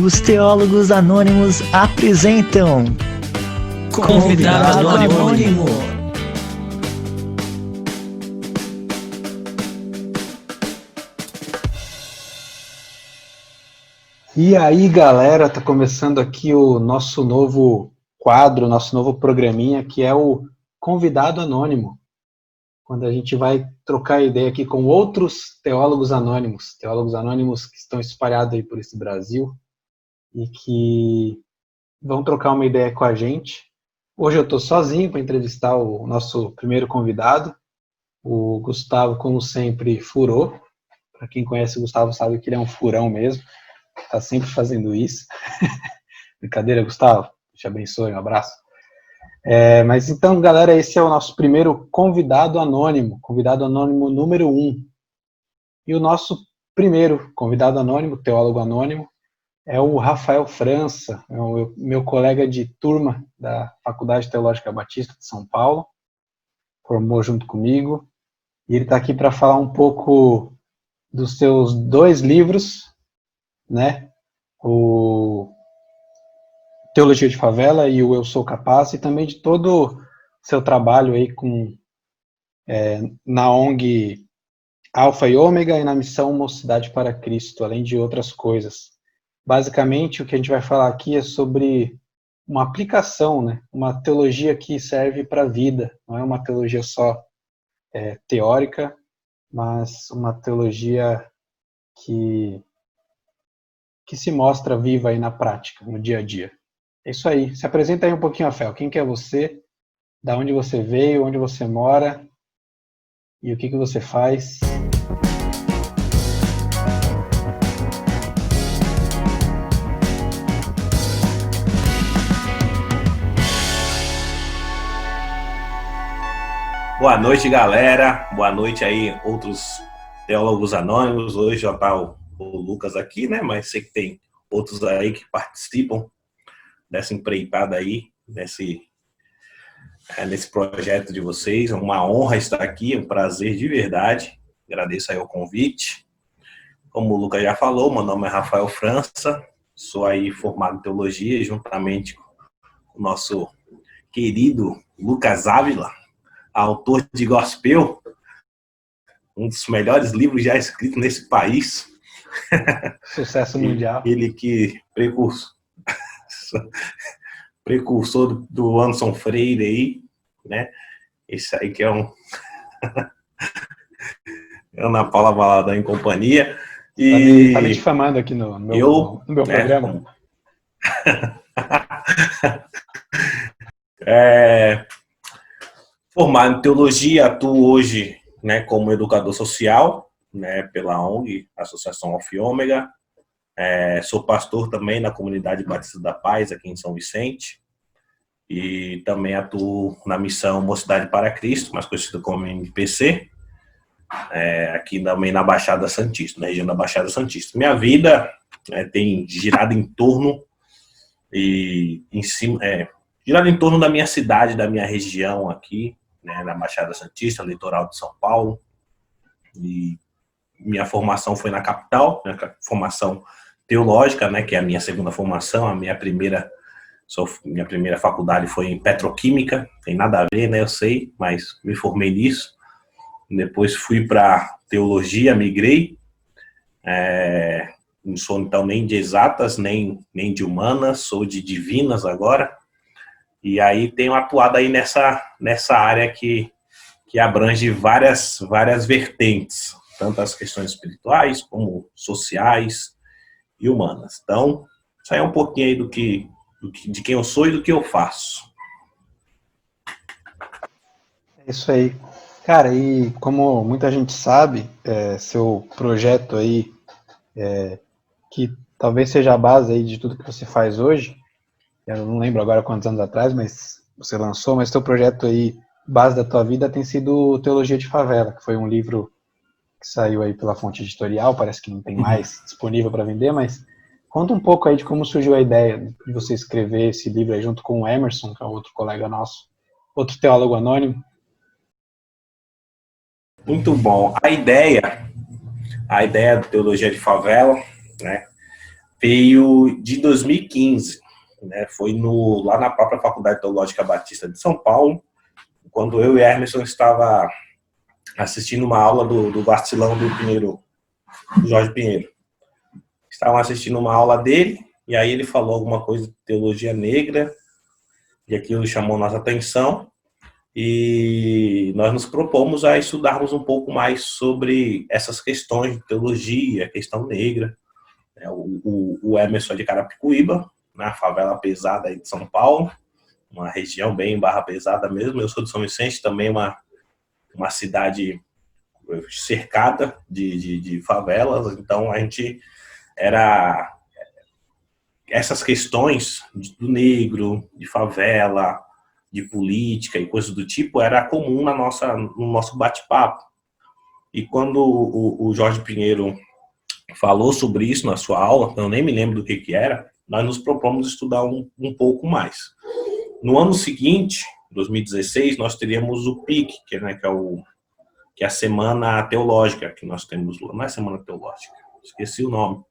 Os Teólogos Anônimos apresentam Convidado Anônimo. E aí, galera, tá começando aqui o nosso novo quadro, nosso novo programinha, que é o Convidado Anônimo, quando a gente vai trocar ideia aqui com outros teólogos anônimos que estão espalhados aí por esse Brasil e que vão trocar uma ideia com a gente. Hoje eu estou sozinho para entrevistar o nosso primeiro convidado, o Gustavo, como sempre, furou. Para quem conhece o Gustavo sabe que ele é um furão mesmo, está sempre fazendo isso. Brincadeira, Gustavo, te abençoe, um abraço. Mas então, galera, esse é o nosso primeiro convidado anônimo número 1. E o nosso primeiro convidado anônimo, teólogo anônimo, é o Rafael França, é o meu colega de turma da Faculdade Teológica Batista de São Paulo, formou junto comigo, e ele está aqui para falar um pouco dos seus 2 livros, né? O Teologia de Favela e o Eu Sou Capaz, e também de todo o seu trabalho aí na ONG Alfa e Ômega e na missão Mocidade para Cristo, além de outras coisas. Basicamente, o que a gente vai falar aqui é sobre uma aplicação, né? Uma teologia que serve para a vida, não é uma teologia só teórica, mas uma teologia que se mostra viva aí na prática, no dia a dia. É isso aí. Se apresenta aí um pouquinho, Rafael. Quem que é você? Da onde você veio? Onde você mora? E o que você faz? Boa noite, galera. Boa noite aí, outros teólogos anônimos. Hoje já tá o Lucas aqui, né? Mas sei que tem outros aí que participam dessa empreitada aí, nesse projeto de vocês. É uma honra estar aqui, é um prazer de verdade. Agradeço aí o convite. Como o Lucas já falou, meu nome é Rafael França, sou aí formado em teologia, juntamente com o nosso querido Lucas Ávila, autor de Gospel, um dos melhores livros já escritos nesse país. Sucesso mundial. Ele que precursor do Anderson Freire aí, né? Esse aí que é Ana Paula Valadão em companhia. E tá me difamando aqui no meu programa. Formado em teologia, atuo hoje, né, como educador social, né, pela ONG, Associação Alfa e Ômega. Sou pastor também na Comunidade Batista da Paz, aqui em São Vicente. E também atuo na missão Mocidade para Cristo, mais conhecida como MPC, aqui também na Baixada Santista, na região da Baixada Santista. Minha vida tem girado em torno girado em torno da minha cidade, da minha região aqui, né, na Baixada Santista, litoral de São Paulo. E minha formação foi na capital, né, formação teológica, né, que é a minha segunda formação. A minha primeira faculdade foi em petroquímica, tem nada a ver, né, eu sei, mas me formei nisso. Depois fui para teologia, migrei. Não sou então nem de exatas, nem de humanas, sou de divinas agora. E aí tenho atuado aí nessa área que abrange várias vertentes, tanto as questões espirituais como sociais e humanas. Então, isso aí é um pouquinho aí de quem eu sou e do que eu faço. É isso aí. Cara, e como muita gente sabe, seu projeto aí, que talvez seja a base aí de tudo que você faz hoje, eu não lembro agora quantos anos atrás, mas você lançou, mas seu projeto aí, base da tua vida, tem sido Teologia de Favela, que foi um livro que saiu aí pela Fonte Editorial, parece que não tem mais disponível para vender, mas conta um pouco aí de como surgiu a ideia de você escrever esse livro aí junto com o Emerson, que é outro colega nosso, outro teólogo anônimo. Muito bom. A ideia da Teologia de Favela, né, veio de 2015, né? Foi lá na própria Faculdade Teológica Batista de São Paulo, quando eu e Emerson estava assistindo uma aula do vacilão do Jorge Pinheiro. Estavam assistindo uma aula dele, e aí ele falou alguma coisa de teologia negra, e aquilo chamou nossa atenção, e nós nos propomos a estudarmos um pouco mais sobre essas questões de teologia, questão negra. O Emerson é de Carapicuíba, na favela pesada aí de São Paulo, uma região bem barra pesada mesmo. Eu sou de São Vicente, também uma cidade cercada de favelas, então a gente era essas questões do negro, de favela, de política e coisas do tipo, era comum no nosso bate-papo. E quando o Jorge Pinheiro falou sobre isso na sua aula, eu nem me lembro do que era, nós nos propomos estudar um pouco mais. No ano seguinte, 2016, nós teríamos o PIC, que é a Semana Teológica que nós temos lá. Não é Semana Teológica, esqueci o nome.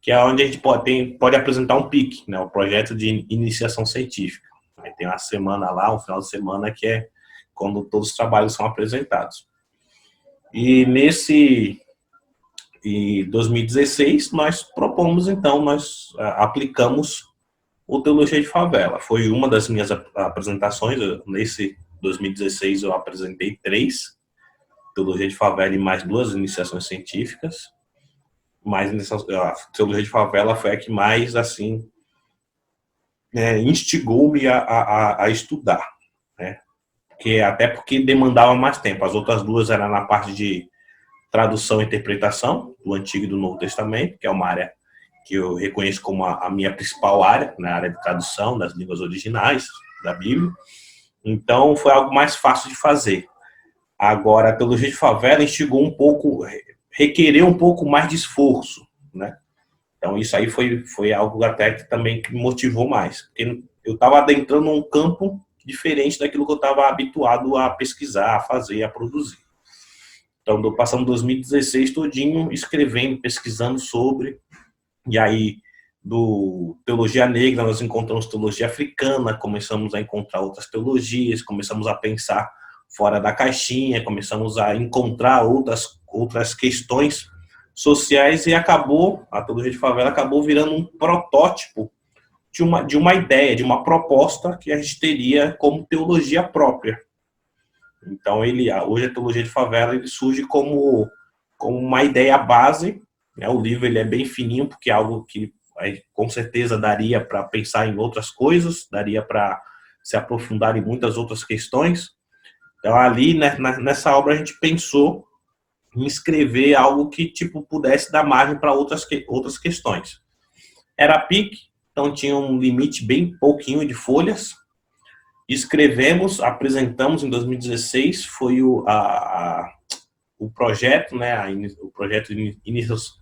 Que é onde a gente pode apresentar um PIC, né, o projeto de iniciação científica. Aí tem uma semana lá, um final de semana, que é quando todos os trabalhos são apresentados. E em 2016, nós propomos, então, nós aplicamos o Teologia de Favela. Foi uma das minhas apresentações. Nesse 2016, eu apresentei 3, Teologia de Favela e mais 2 iniciações científicas. Mas a Teologia de Favela foi a que mais, assim, instigou-me a estudar, né? Até porque demandava mais tempo. As outras 2 eram na parte de tradução e interpretação do Antigo e do Novo Testamento, que é uma área que eu reconheço como a minha principal área, na área de tradução das línguas originais da Bíblia. Então, foi algo mais fácil de fazer. Agora, a Teologia de Favela requereu um pouco mais de esforço, né? Então, isso aí foi algo até que também me motivou mais. Porque eu estava adentrando um campo diferente daquilo que eu estava habituado a pesquisar, a fazer, a produzir. Então, passando 2016 todinho escrevendo, pesquisando sobre. E aí, do Teologia Negra, nós encontramos teologia africana, começamos a encontrar outras teologias, começamos a pensar fora da caixinha, começamos a encontrar outras questões sociais, e a Teologia de Favela acabou virando um protótipo de uma ideia, de uma proposta que a gente teria como teologia própria. Então, hoje a Teologia de Favela ele surge como uma ideia base, né? O livro ele é bem fininho, porque é algo que com certeza daria para pensar em outras coisas, daria para se aprofundar em muitas outras questões. Então, ali, né, nessa obra, a gente pensou em escrever algo que pudesse dar margem para outras questões. Era PIC, então tinha um limite bem pouquinho de folhas. Escrevemos, apresentamos em 2016, foi o projeto, né, o projeto de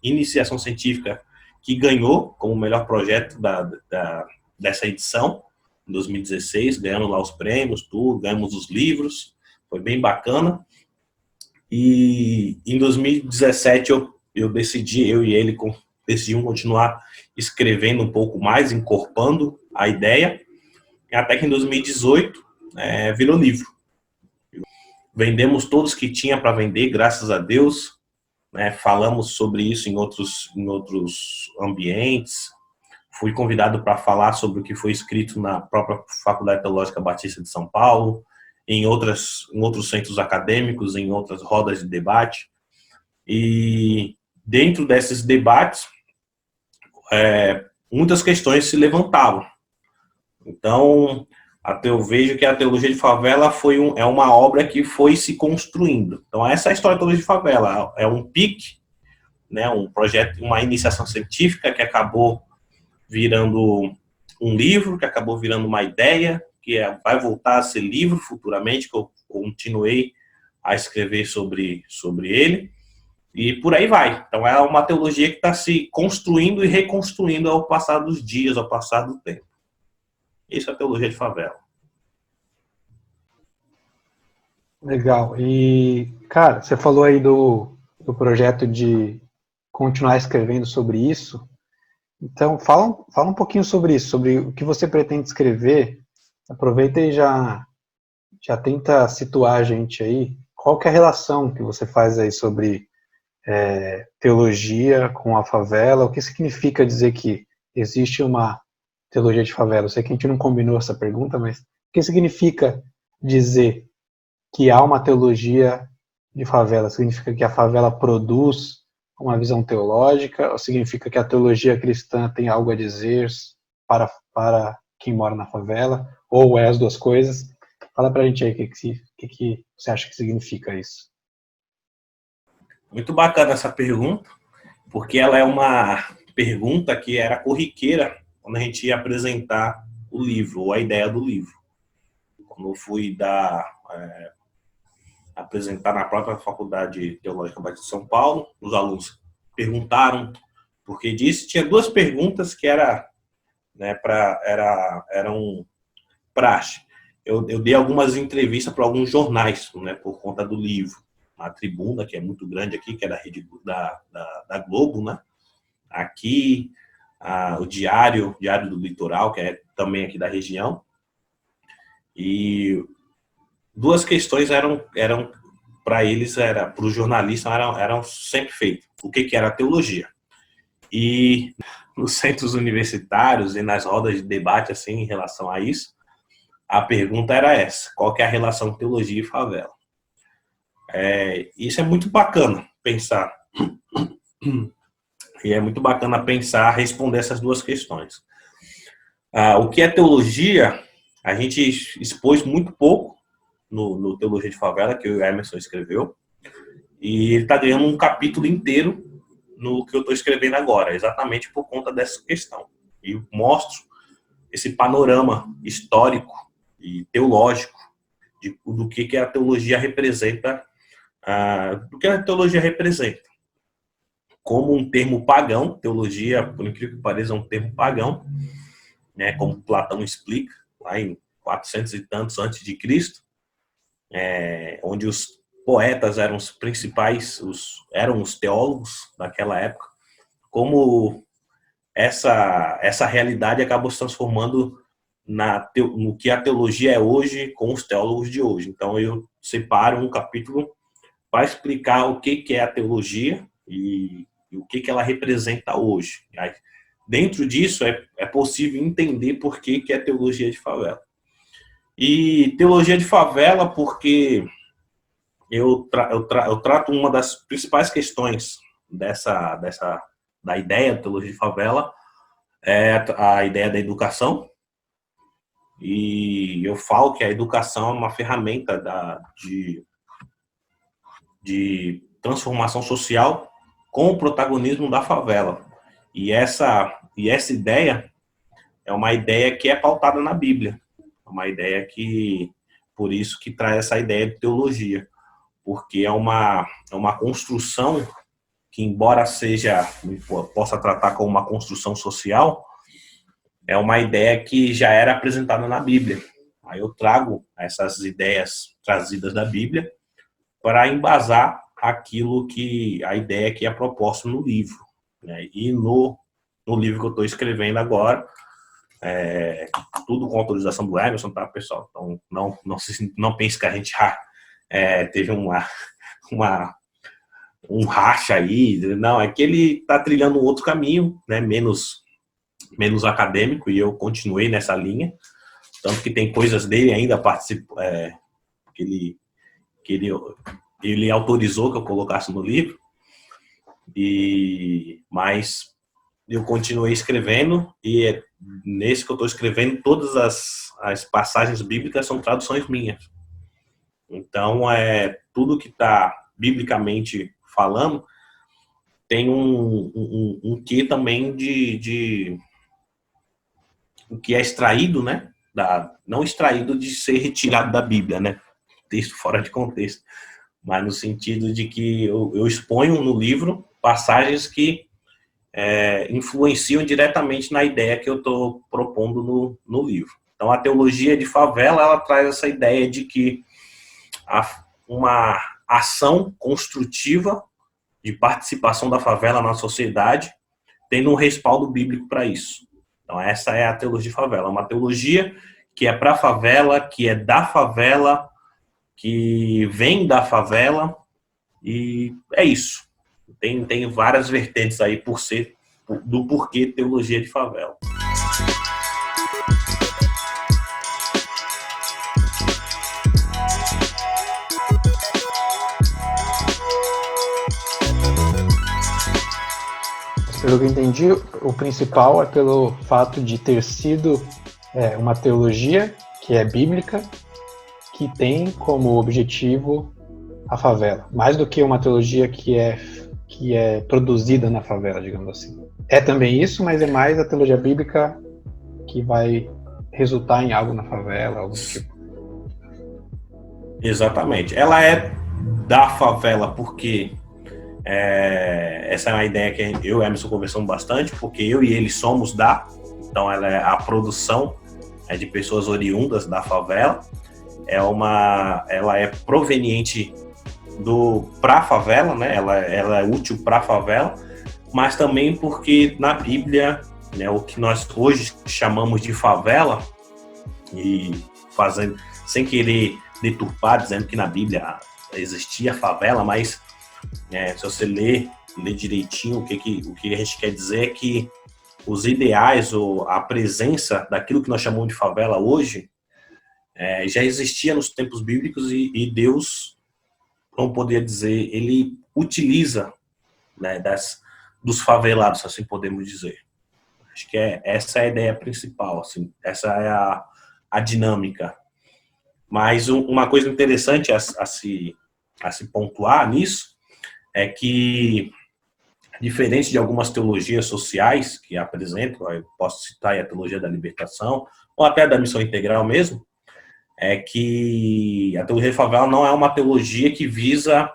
iniciação científica que ganhou como melhor projeto dessa edição, em 2016, ganhamos lá os prêmios, tudo, ganhamos os livros, foi bem bacana. E em 2017 eu e ele decidimos continuar escrevendo um pouco mais, encorpando a ideia, até que em 2018 virou livro. Vendemos todos que tinha para vender, graças a Deus, né? Falamos sobre isso em outros ambientes. Fui convidado para falar sobre o que foi escrito na própria Faculdade Teológica Batista de São Paulo, em outros centros acadêmicos, em outras rodas de debate. E dentro desses debates, muitas questões se levantavam. Então, eu vejo que a Teologia de Favela é uma obra que foi se construindo. Então, essa é a história da Teologia de Favela. É um PIC, né, um projeto, uma iniciação científica que acabou virando um livro, que acabou virando uma ideia, que vai voltar a ser livro futuramente, que eu continuei a escrever sobre ele, e por aí vai. Então, é uma teologia que está se construindo e reconstruindo ao passar dos dias, ao passar do tempo. Isso é a Teologia de Favela. Legal. E, cara, você falou aí do projeto de continuar escrevendo sobre isso, Então, fala um pouquinho sobre isso, sobre o que você pretende escrever. Aproveita e já tenta situar a gente aí. Qual que é a relação que você faz aí sobre teologia com a favela? O que significa dizer que existe uma teologia de favela? Eu sei que a gente não combinou essa pergunta, mas o que significa dizer que há uma teologia de favela? Significa que a favela produz uma visão teológica, ou significa que a teologia cristã tem algo a dizer para quem mora na favela, ou é as duas coisas? Fala pra gente aí o que você acha que significa isso. Muito bacana essa pergunta, porque ela é uma pergunta que era corriqueira quando a gente ia apresentar o livro, ou a ideia do livro. Quando eu fui apresentar na própria Faculdade Teológica Batista de São Paulo, os alunos perguntaram por que disso. Tinha duas perguntas que eram praxe. Eu dei algumas entrevistas para alguns jornais, né, por conta do livro. A Tribuna, que é muito grande aqui, que é da rede da Globo, né? Aqui, o Diário do Litoral, que é também aqui da região. E duas questões eram para eles, para os jornalistas, eram sempre feitas. O que era a teologia? E nos centros universitários e nas rodas de debate assim, em relação a isso, a pergunta era essa: qual que é a relação teologia e favela? Isso é muito bacana pensar. E é muito bacana pensar, responder essas duas questões. O que é teologia, a gente expôs muito pouco no Teologia de Favela, que o Emerson escreveu, e ele está ganhando um capítulo inteiro no que eu estou escrevendo agora, exatamente por conta dessa questão. E mostro esse panorama histórico e teológico do que a teologia representa, do que a teologia representa. Como um termo pagão, teologia, por incrível que pareça, é um termo pagão, né, como Platão explica, lá em 400 e tantos antes de Cristo, onde os poetas eram os principais, eram os teólogos daquela época, como essa realidade acabou se transformando no que a teologia é hoje com os teólogos de hoje. Então eu separo um capítulo para explicar o que é a teologia e o que ela representa hoje. Aí, dentro disso é possível entender por que é teologia de favela. E teologia de favela porque eu trato uma das principais questões da ideia de teologia de favela, é a ideia da educação. E eu falo que a educação é uma ferramenta de transformação social com o protagonismo da favela. E essa ideia é uma ideia que é pautada na Bíblia. É uma ideia por isso que traz essa ideia de teologia. Porque é uma construção que, embora possa tratar como uma construção social, é uma ideia que já era apresentada na Bíblia. Aí eu trago essas ideias trazidas da Bíblia para embasar a ideia que é proposta no livro, né? E no livro que eu estou escrevendo agora, tudo com autorização do Emerson, tá, pessoal? Então não pense que a gente teve um racha aí. Não, é que ele está trilhando um outro caminho, né, menos acadêmico, e eu continuei nessa linha, tanto que tem coisas dele ainda que ele autorizou que eu colocasse no livro, mas eu continuei escrevendo, e nesse que eu estou escrevendo, todas as passagens bíblicas são traduções minhas. Então, tudo que está biblicamente falando tem um quê também de o que é extraído, né? Não extraído de ser retirado da Bíblia, né? Texto fora de contexto, mas no sentido de que eu exponho no livro passagens que influenciam diretamente na ideia que eu estou propondo no livro. Então, a teologia de favela, ela traz essa ideia de que uma ação construtiva de participação da favela na sociedade tendo um respaldo bíblico para isso. Então essa é a teologia de favela, uma teologia que é para a favela, que é da favela, que vem da favela, e é isso. Tem várias vertentes aí do porquê teologia de favela. Pelo que eu entendi, o principal é pelo fato de ter sido uma teologia que é bíblica, que tem como objetivo a favela, mais do que uma teologia que é produzida na favela, digamos assim. É também isso, mas é mais a teologia bíblica que vai resultar em algo na favela, algo do tipo. Exatamente. Ela é da favela porque essa é uma ideia que eu e Emerson conversamos bastante, porque eu e ele somos então ela é a produção de pessoas oriundas da favela, ela é proveniente pra favela, né? Ela é útil pra favela, mas também porque na Bíblia, né, o que nós hoje chamamos de favela, e fazendo, sem querer deturpar, dizendo que na Bíblia existia favela, mas se você ler direitinho, o que a gente quer dizer é que os ideais ou a presença daquilo que nós chamamos de favela hoje já existia nos tempos bíblicos, e Deus, não poderia dizer, ele utiliza, né, dos favelados, assim podemos dizer. Acho que essa é a ideia principal, assim, essa é a dinâmica. Mas uma coisa interessante a se pontuar nisso é que, diferente de algumas teologias sociais que apresentam, eu posso citar a teologia da libertação, ou até da missão integral mesmo, é que a teologia de favela não é uma teologia que visa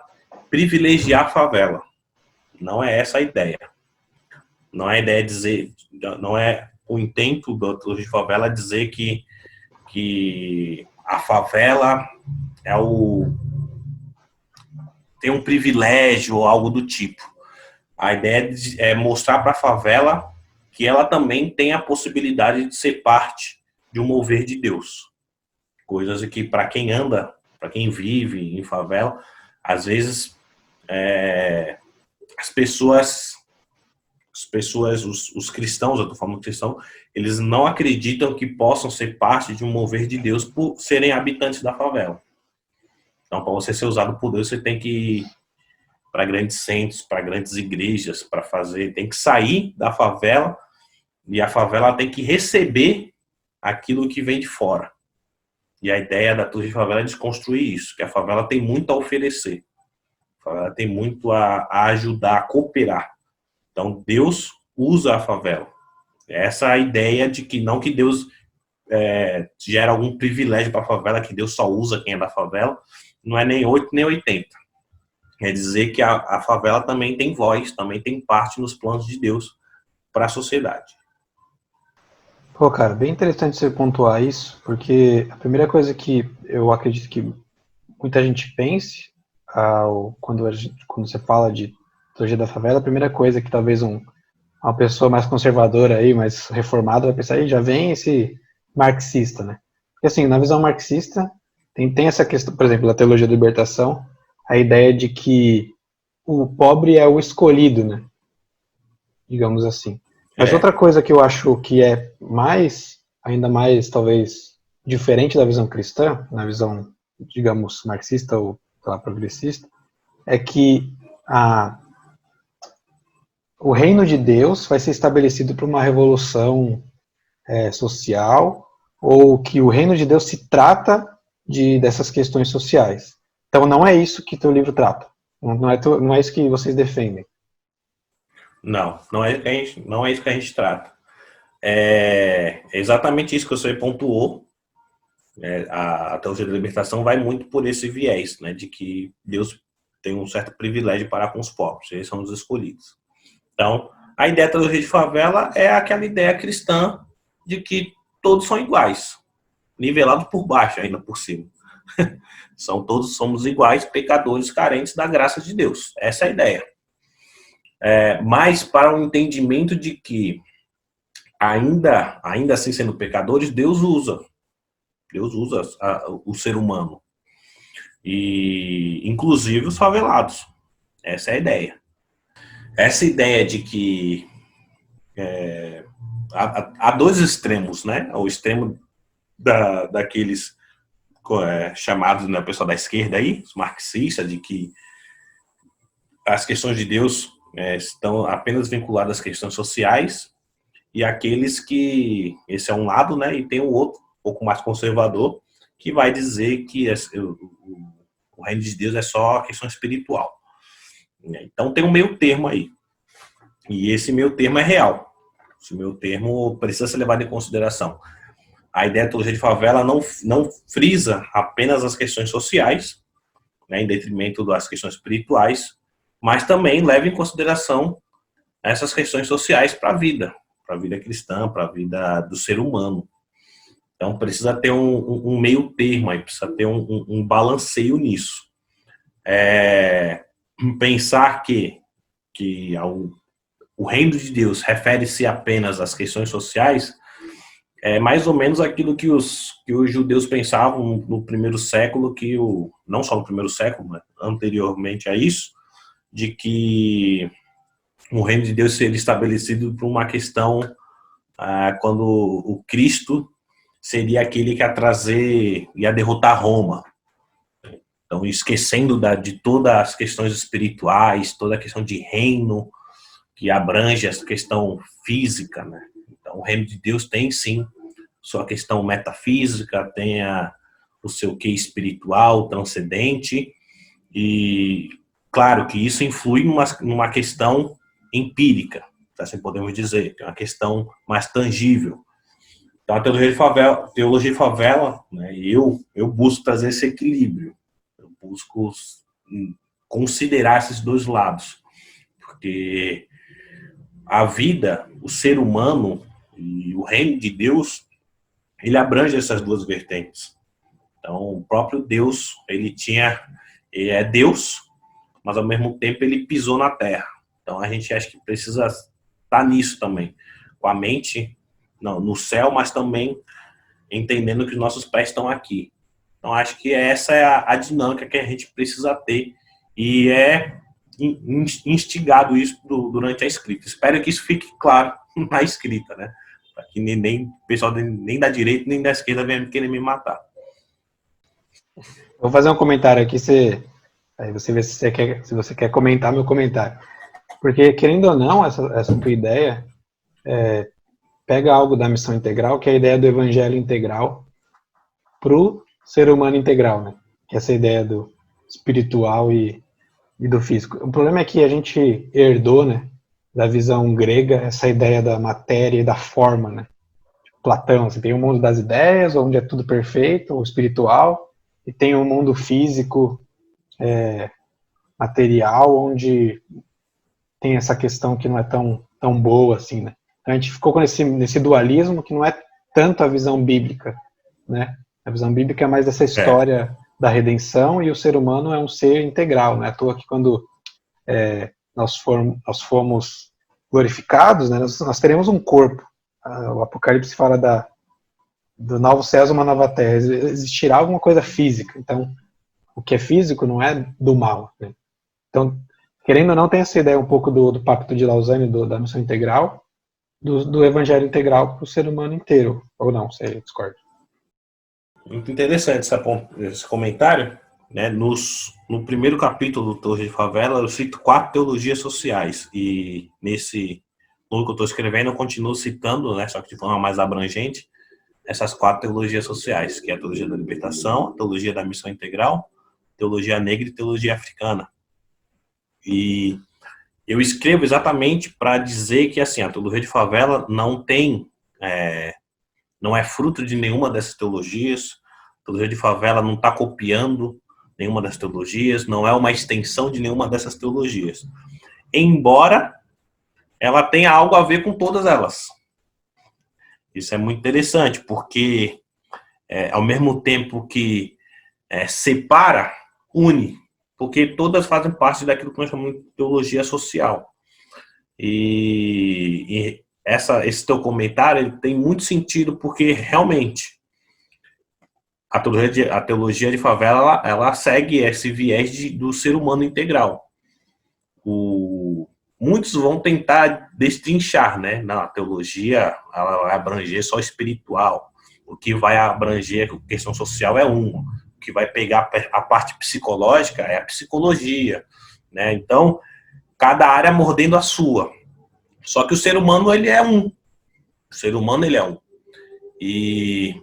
privilegiar a favela. Não é essa a ideia. Não é a ideia de dizer, não é o intento da teologia de favela dizer que a favela tem um privilégio ou algo do tipo. A ideia é mostrar para a favela que ela também tem a possibilidade de ser parte de um mover de Deus. Coisas que, para quem anda, para quem vive em favela, às vezes os cristãos, eu estou falando cristão, eles não acreditam que possam ser parte de um mover de Deus por serem habitantes da favela. Então, para você ser usado por Deus, você tem que ir para grandes centros, para grandes igrejas, tem que sair da favela, e a favela tem que receber aquilo que vem de fora. E a ideia da teologia de favela é desconstruir isso, que a favela tem muito a oferecer. A favela tem muito a ajudar, a cooperar. Então, Deus usa a favela. Essa é a ideia de que não que Deus gera algum privilégio para a favela, que Deus só usa quem é da favela, não é nem 8 nem 80. Quer dizer que a favela também tem voz, também tem parte nos planos de Deus para a sociedade. Pô, cara, bem interessante você pontuar isso, porque a primeira coisa que eu acredito que muita gente pense quando você fala de teologia da favela, a primeira coisa que talvez uma pessoa mais conservadora aí, mais reformada, vai pensar, aí já vem esse marxista, né? Porque assim, na visão marxista, tem essa questão, por exemplo, da teologia da libertação, a ideia de que o pobre é o escolhido, né? Digamos assim. Mas outra coisa que eu acho que é ainda mais, talvez, diferente da visão cristã, na visão, digamos, marxista ou, sei lá, progressista, é que o reino de Deus vai ser estabelecido por uma revolução social, ou que o reino de Deus se trata dessas questões sociais. Então não é isso que teu livro trata. Não é isso que vocês defendem. Não é isso que a gente trata. É exatamente isso que você pontuou. A teologia da libertação vai muito por esse viés, né, de que Deus tem um certo privilégio para com os pobres, eles são os escolhidos. Então, a ideia da teologia de favela é aquela ideia cristã de que todos são iguais, nivelados por baixo, ainda por cima. Todos somos iguais, pecadores carentes da graça de Deus. Essa é a ideia. mas para um entendimento de que, ainda assim sendo pecadores, Deus usa o ser humano, e inclusive os favelados. Essa é a ideia. Essa ideia de que há dois extremos, né? O extremo daqueles chamados, né, o pessoal da esquerda aí, os marxistas, de que as questões de Deus estão apenas vinculadas às questões sociais, e aqueles que, esse é um lado, né, e tem o outro, um pouco mais conservador, que vai dizer que o reino de Deus é só questão espiritual. Então tem um meio termo aí, e esse meio termo é real. Esse meio termo precisa ser levado em consideração. A ideia da teologia de favela não frisa apenas as questões sociais, né, em detrimento das questões espirituais, mas também leva em consideração essas questões sociais para a vida cristã, para a vida do ser humano. Então precisa ter um meio termo aí, precisa ter um balanceio nisso. Pensar que o reino de Deus refere-se apenas às questões sociais é mais ou menos aquilo que os judeus pensavam no primeiro século, não só no primeiro século, mas anteriormente a isso, de que o reino de Deus seria estabelecido por uma questão quando o Cristo seria aquele que ia derrotar Roma. Então, esquecendo de todas as questões espirituais, toda a questão de reino, que abrange essa questão física, né? Então, o reino de Deus tem, sim, sua questão metafísica, tem o seu quê espiritual, transcendente, e claro que isso influi numa questão empírica, assim podemos dizer, que é uma questão mais tangível. Então, a teologia de favela, né, eu busco trazer esse equilíbrio, eu busco considerar esses dois lados, porque a vida, o ser humano e o reino de Deus, ele abrange essas duas vertentes. Então, o próprio Deus, ele é Deus, mas ao mesmo tempo ele pisou na terra. Então, a gente acha que precisa estar nisso também, com a mente no céu, mas também entendendo que os nossos pés estão aqui. Então, acho que essa é a dinâmica que a gente precisa ter, e é instigado isso durante a escrita. Espero que isso fique claro na escrita, né? Para que nem o pessoal nem da direita nem da esquerda venha querer me matar. Vou fazer um comentário aqui, aí você vê se você quer comentar meu comentário. Porque, querendo ou não, essa tua ideia pega algo da missão integral, que é a ideia do evangelho integral para o ser humano integral, né? Que é essa ideia do espiritual e do físico. O problema é que a gente herdou, né, da visão grega, essa ideia da matéria e da forma, né? Platão, assim, tem o mundo das ideias, onde é tudo perfeito, o espiritual, e tem o mundo físico, material, onde tem essa questão que não é tão boa assim, né? Então a gente ficou com nesse dualismo que não é tanto a visão bíblica, né? A visão bíblica é mais essa história da redenção, e o ser humano é um ser integral, né? À toa que quando nós fomos glorificados, né, nós teremos um corpo. O Apocalipse fala do novo céu e uma nova terra. Existirá alguma coisa física. Então, o que é físico não é do mal, né? Então, querendo ou não, tem essa ideia um pouco do Pacto de Lausanne, da missão integral, do evangelho integral para o ser humano inteiro. Ou não, você discorda? Muito interessante esse comentário, né? No primeiro capítulo do Teologia de Favela, eu cito 4 teologias sociais, e nesse livro que eu estou escrevendo eu continuo citando, né, só que de forma mais abrangente, essas 4 teologias sociais, que é a teologia da libertação, a teologia da missão integral, teologia negra e teologia africana. E eu escrevo exatamente para dizer que, assim, a teologia de favela não é fruto de nenhuma dessas teologias. A teologia de favela não está copiando nenhuma dessas teologias, não é uma extensão de nenhuma dessas teologias, embora ela tenha algo a ver com todas elas. Isso é muito interessante, porque ao mesmo tempo que separa, une, porque todas fazem parte daquilo que nós chamamos de teologia social. E esse teu comentário ele tem muito sentido, porque realmente a teologia de favela ela segue esse viés do ser humano integral. Muitos vão tentar destrinchar, né? Não, a teologia ela vai abranger só espiritual. O que vai abranger a questão social é uma. O que vai pegar a parte psicológica é a psicologia, né? Então, cada área mordendo a sua. Só que o ser humano, ele é um. O ser humano, ele é um. E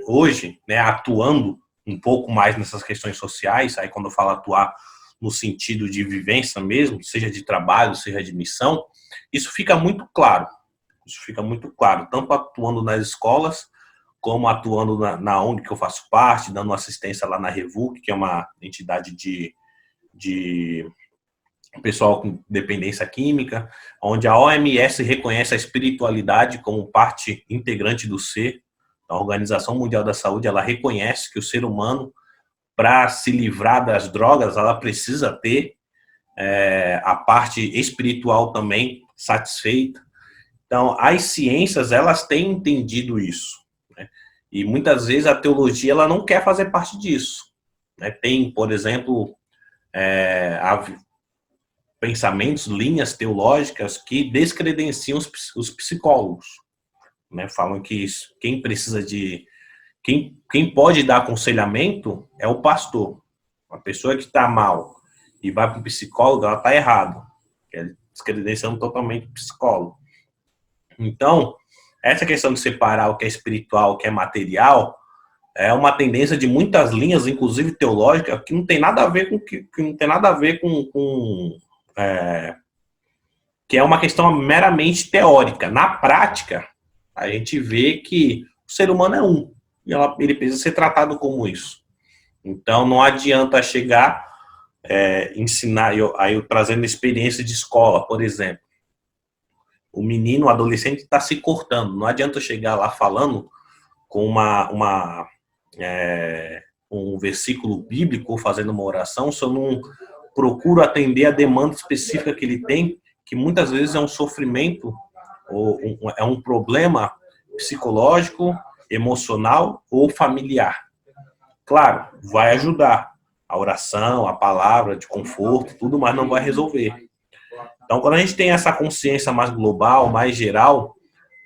hoje, né, atuando um pouco mais nessas questões sociais, aí quando eu falo atuar no sentido de vivência mesmo, seja de trabalho, seja de missão, isso fica muito claro. Isso fica muito claro, tanto atuando nas escolas, como atuando na ONG que eu faço parte, dando assistência lá na REVUC, que é uma entidade de pessoal com dependência química, onde a OMS reconhece a espiritualidade como parte integrante do ser. A Organização Mundial da Saúde, ela reconhece que o ser humano, para se livrar das drogas, ela precisa ter a parte espiritual também satisfeita. Então, as ciências, elas têm entendido isso, né? E muitas vezes a teologia, ela não quer fazer parte disso, né? Tem, por exemplo, pensamentos, linhas teológicas que descredenciam os psicólogos, né? Falam que quem precisa de... Quem pode dar aconselhamento é o pastor. Uma pessoa que está mal e vai para o psicólogo, ela está errada. É descredenciando totalmente o psicólogo. Então, essa questão de separar o que é espiritual, o que é material, é uma tendência de muitas linhas, inclusive teológicas, que não tem nada a ver com que não tem nada a ver que é uma questão meramente teórica. Na prática, a gente vê que o ser humano é um. E ele precisa ser tratado como isso. Então, não adianta chegar, ensinar, aí eu trazendo experiência de escola, por exemplo. O menino, o adolescente está se cortando. Não adianta eu chegar lá falando com um versículo bíblico, fazendo uma oração, se eu não procuro atender a demanda específica que ele tem, que muitas vezes é um sofrimento, ou é um problema psicológico, emocional ou familiar. Claro, vai ajudar a oração, a palavra de conforto, tudo, mas não vai resolver. Então, quando a gente tem essa consciência mais global, mais geral,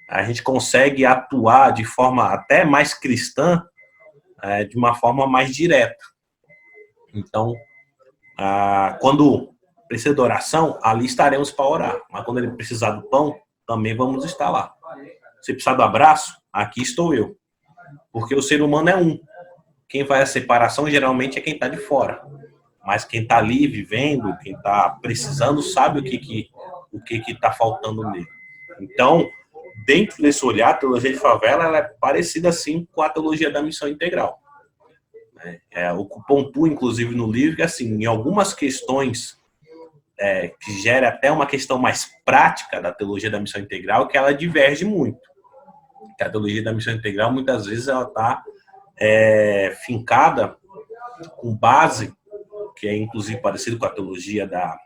a gente consegue atuar de forma até mais cristã, de uma forma mais direta. Então, quando precisa de oração, ali estaremos para orar. Mas quando ele precisar do pão, também vamos estar lá. Se precisar do abraço, aqui estou eu. Porque o ser humano é um. Quem faz a separação geralmente é quem está de fora. Mas quem está ali vivendo, quem está precisando, sabe o que está faltando nele. Então, dentro desse olhar, a teologia de favela ela é parecida assim com a teologia da missão integral. O que pontua, inclusive, no livro, que assim, em algumas questões que gera até uma questão mais prática da teologia da missão integral, que ela diverge muito. Que a teologia da missão integral, muitas vezes, ela está fincada com base, que é inclusive parecido com a teologia da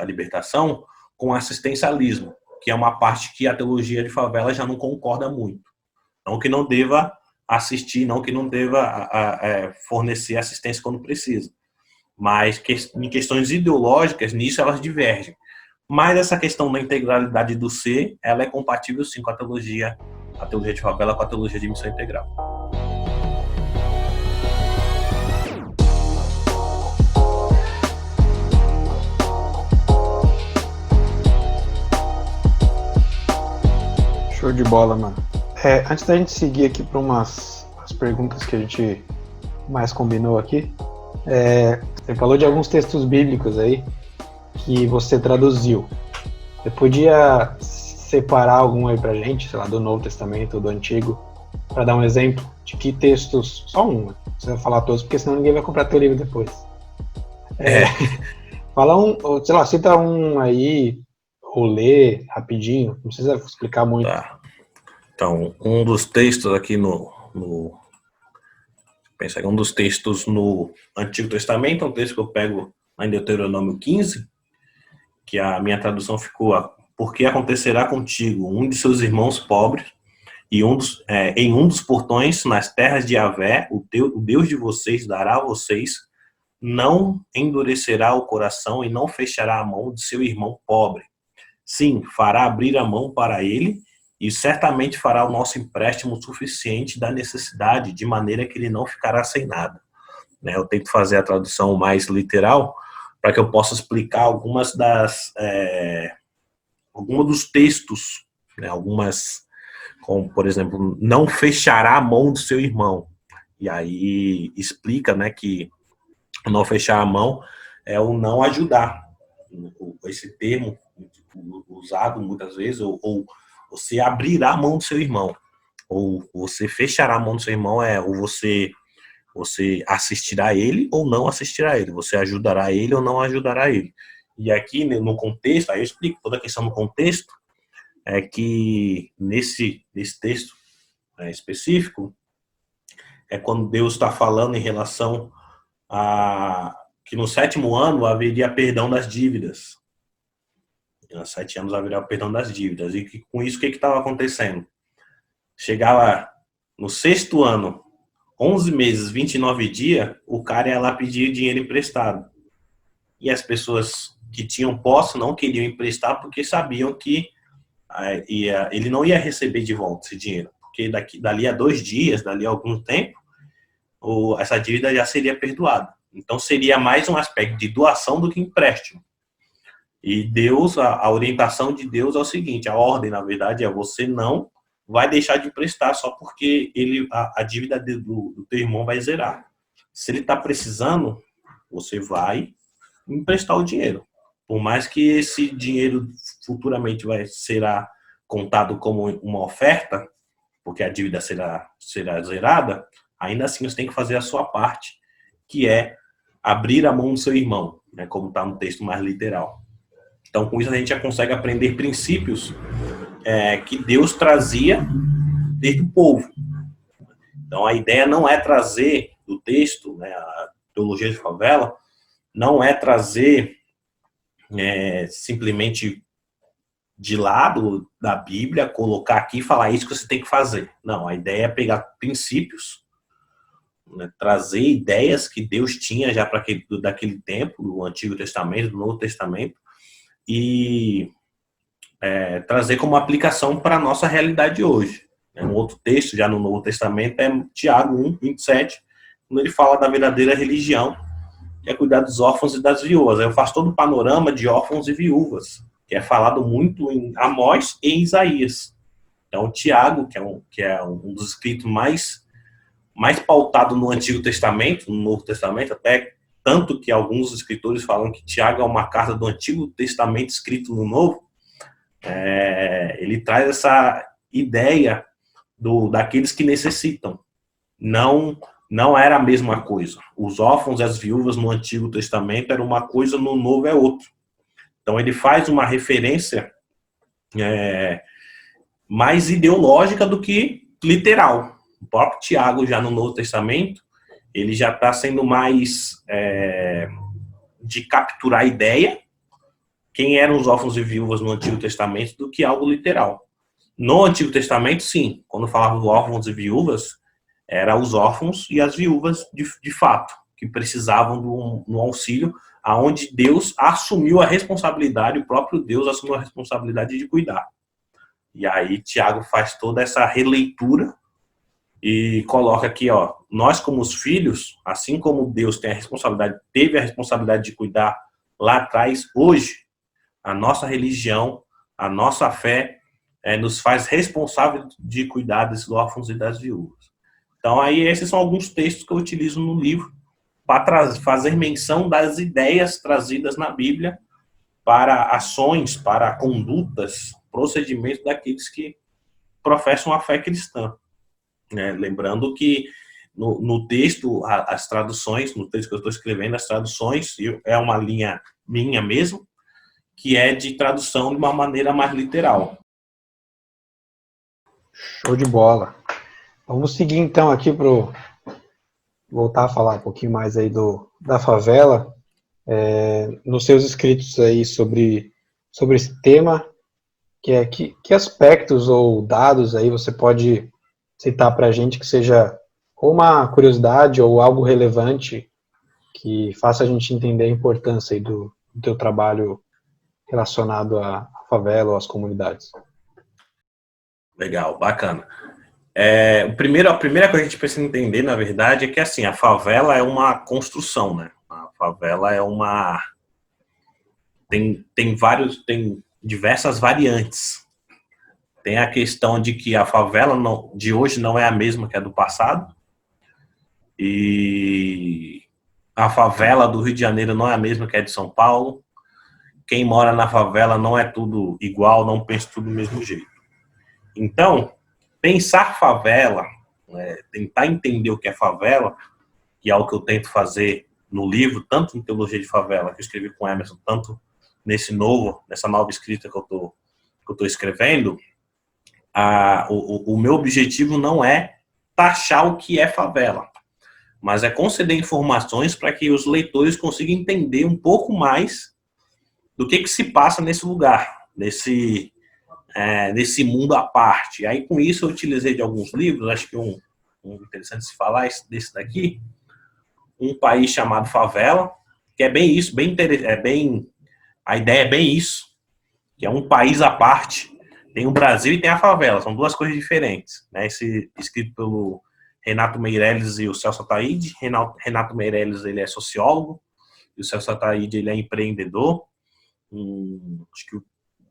libertação, com assistencialismo, que é uma parte que a teologia de favela já não concorda muito. Não que não deva assistir, não que não deva fornecer assistência quando precisa. Mas em questões ideológicas, nisso elas divergem. Mas essa questão da integralidade do ser, ela é compatível sim com a teologia de favela, com a teologia de missão integral. Show de bola, mano. Antes da gente seguir aqui para umas perguntas que a gente mais combinou aqui, você falou de alguns textos bíblicos aí que você traduziu. Você podia separar algum aí pra gente, sei lá, do Novo Testamento ou do Antigo, para dar um exemplo de que textos, só um, não precisa falar todos, porque senão ninguém vai comprar teu livro depois. Fala um, sei lá, cita um aí, ou lê rapidinho, não precisa explicar muito. Tá. Então, um dos textos aqui um dos textos no Antigo Testamento, um texto que eu pego lá em Deuteronômio 15, que a minha tradução ficou: porque acontecerá contigo um de seus irmãos pobres, e em um dos portões, nas terras de Javé, o Deus de vocês dará a vocês, não endurecerá o coração e não fechará a mão de seu irmão pobre. Sim, fará abrir a mão para ele, e certamente fará o nosso empréstimo suficiente da necessidade, de maneira que ele não ficará sem nada. Eu tento fazer a tradução mais literal, para que eu possa explicar alguns dos textos, algumas, como, por exemplo, não fechará a mão do seu irmão. E aí explica, que não fechar a mão é o não ajudar. Esse termo usado muitas vezes, ou você abrirá a mão do seu irmão, ou você fechará a mão do seu irmão, ou você assistirá ele ou não assistirá ele, você ajudará ele ou não ajudará ele. E aqui no contexto, aí eu explico toda a questão no contexto, é que nesse texto específico, é quando Deus está falando em relação a que no 7º ano haveria perdão das dívidas. Nos 7 anos haveria o perdão das dívidas. E com isso, o que estava acontecendo? Chegava no 6º ano, 11 meses, 29 dias, o cara ia lá pedir dinheiro emprestado. E as pessoas que tinham posse não queriam emprestar porque sabiam que ele não ia receber de volta esse dinheiro. Porque dali a 2 dias, dali a algum tempo, essa dívida já seria perdoada. Então seria mais um aspecto de doação do que empréstimo. E Deus, a orientação de Deus é o seguinte, a ordem, na verdade, é: você não vai deixar de emprestar só porque a dívida do teu irmão vai zerar. Se ele está precisando, você vai emprestar o dinheiro. Por mais que esse dinheiro futuramente será contado como uma oferta, porque a dívida será zerada, ainda assim você tem que fazer a sua parte, que é abrir a mão do seu irmão, como está no texto mais literal. Então, com isso, a gente já consegue aprender princípios que Deus trazia desde o povo. Então, a ideia não é trazer do texto, a teologia de favela, não é trazer simplesmente de lado da Bíblia, colocar aqui e falar isso que você tem que fazer. Não, a ideia é pegar princípios, trazer ideias que Deus tinha já daquele tempo, do Antigo Testamento, do Novo Testamento, e trazer como aplicação para a nossa realidade hoje. Um outro texto, já no Novo Testamento, é Tiago 1, 27, quando ele fala da verdadeira religião, que é cuidar dos órfãos e das viúvas. Eu faço todo o panorama de órfãos e viúvas, que é falado muito em Amós e em Isaías. Então, Tiago, que é um dos escritos mais pautado no Antigo Testamento, no Novo Testamento, até tanto que alguns escritores falam que Tiago é uma carta do Antigo Testamento escrito no Novo. Ele traz essa ideia daqueles que necessitam. Não era a mesma coisa. Os órfãos e as viúvas no Antigo Testamento era uma coisa, no Novo é outra. Então ele faz uma referência mais ideológica do que literal. O próprio Tiago, já no Novo Testamento, ele já está sendo mais de capturar a ideia, quem eram os órfãos e viúvas no Antigo Testamento, do que algo literal. No Antigo Testamento, sim, quando falava de órfãos e viúvas, eram os órfãos e as viúvas de fato, que precisavam de um auxílio, aonde Deus assumiu a responsabilidade, o próprio Deus assumiu a responsabilidade de cuidar. E aí Tiago faz toda essa releitura e coloca aqui, nós como os filhos, assim como Deus teve a responsabilidade de cuidar lá atrás, hoje, a nossa religião, a nossa fé, nos faz responsáveis de cuidar desses órfãos e das viúvas. Então, aí, esses são alguns textos que eu utilizo no livro para fazer menção das ideias trazidas na Bíblia para ações, para condutas, procedimentos daqueles que professam a fé cristã. Lembrando que no texto, as traduções, no texto que eu estou escrevendo, as traduções, é uma linha minha mesmo, que é de tradução de uma maneira mais literal. Show de bola. Vamos seguir então aqui para voltar a falar um pouquinho mais aí da favela. Nos seus escritos aí sobre sobre esse tema, que é que aspectos ou dados aí você pode citar para a gente que seja ou uma curiosidade ou algo relevante que faça a gente entender a importância aí do teu trabalho relacionado à favela ou às comunidades. Legal, bacana. A primeira coisa que a gente precisa entender, na verdade, é que assim, a favela é uma construção, né? A favela é uma... Tem diversas variantes. Tem a questão de que a favela de hoje não é a mesma que a do passado. E a favela do Rio de Janeiro não é a mesma que a de São Paulo. Quem mora na favela não é tudo igual, não pensa tudo do mesmo jeito. Então, pensar favela, tentar entender o que é favela, que é o que eu tento fazer no livro, tanto em Teologia de Favela, que eu escrevi com o Emerson, tanto nessa nova escrita que eu tô escrevendo, o meu objetivo não é taxar o que é favela, mas é conceder informações para que os leitores consigam entender um pouco mais do que se passa nesse lugar, nesse mundo à parte. Aí, com isso, eu utilizei de alguns livros, acho que um interessante se falar desse daqui, Um País Chamado Favela, que é bem isso, a ideia é bem isso, que é um país à parte. Tem o Brasil e tem a favela, são duas coisas diferentes, né? Esse escrito pelo Renato Meirelles e o Celso Ataíde. Renato Meirelles, ele é sociólogo, e o Celso Ataíde, ele é empreendedor. Acho que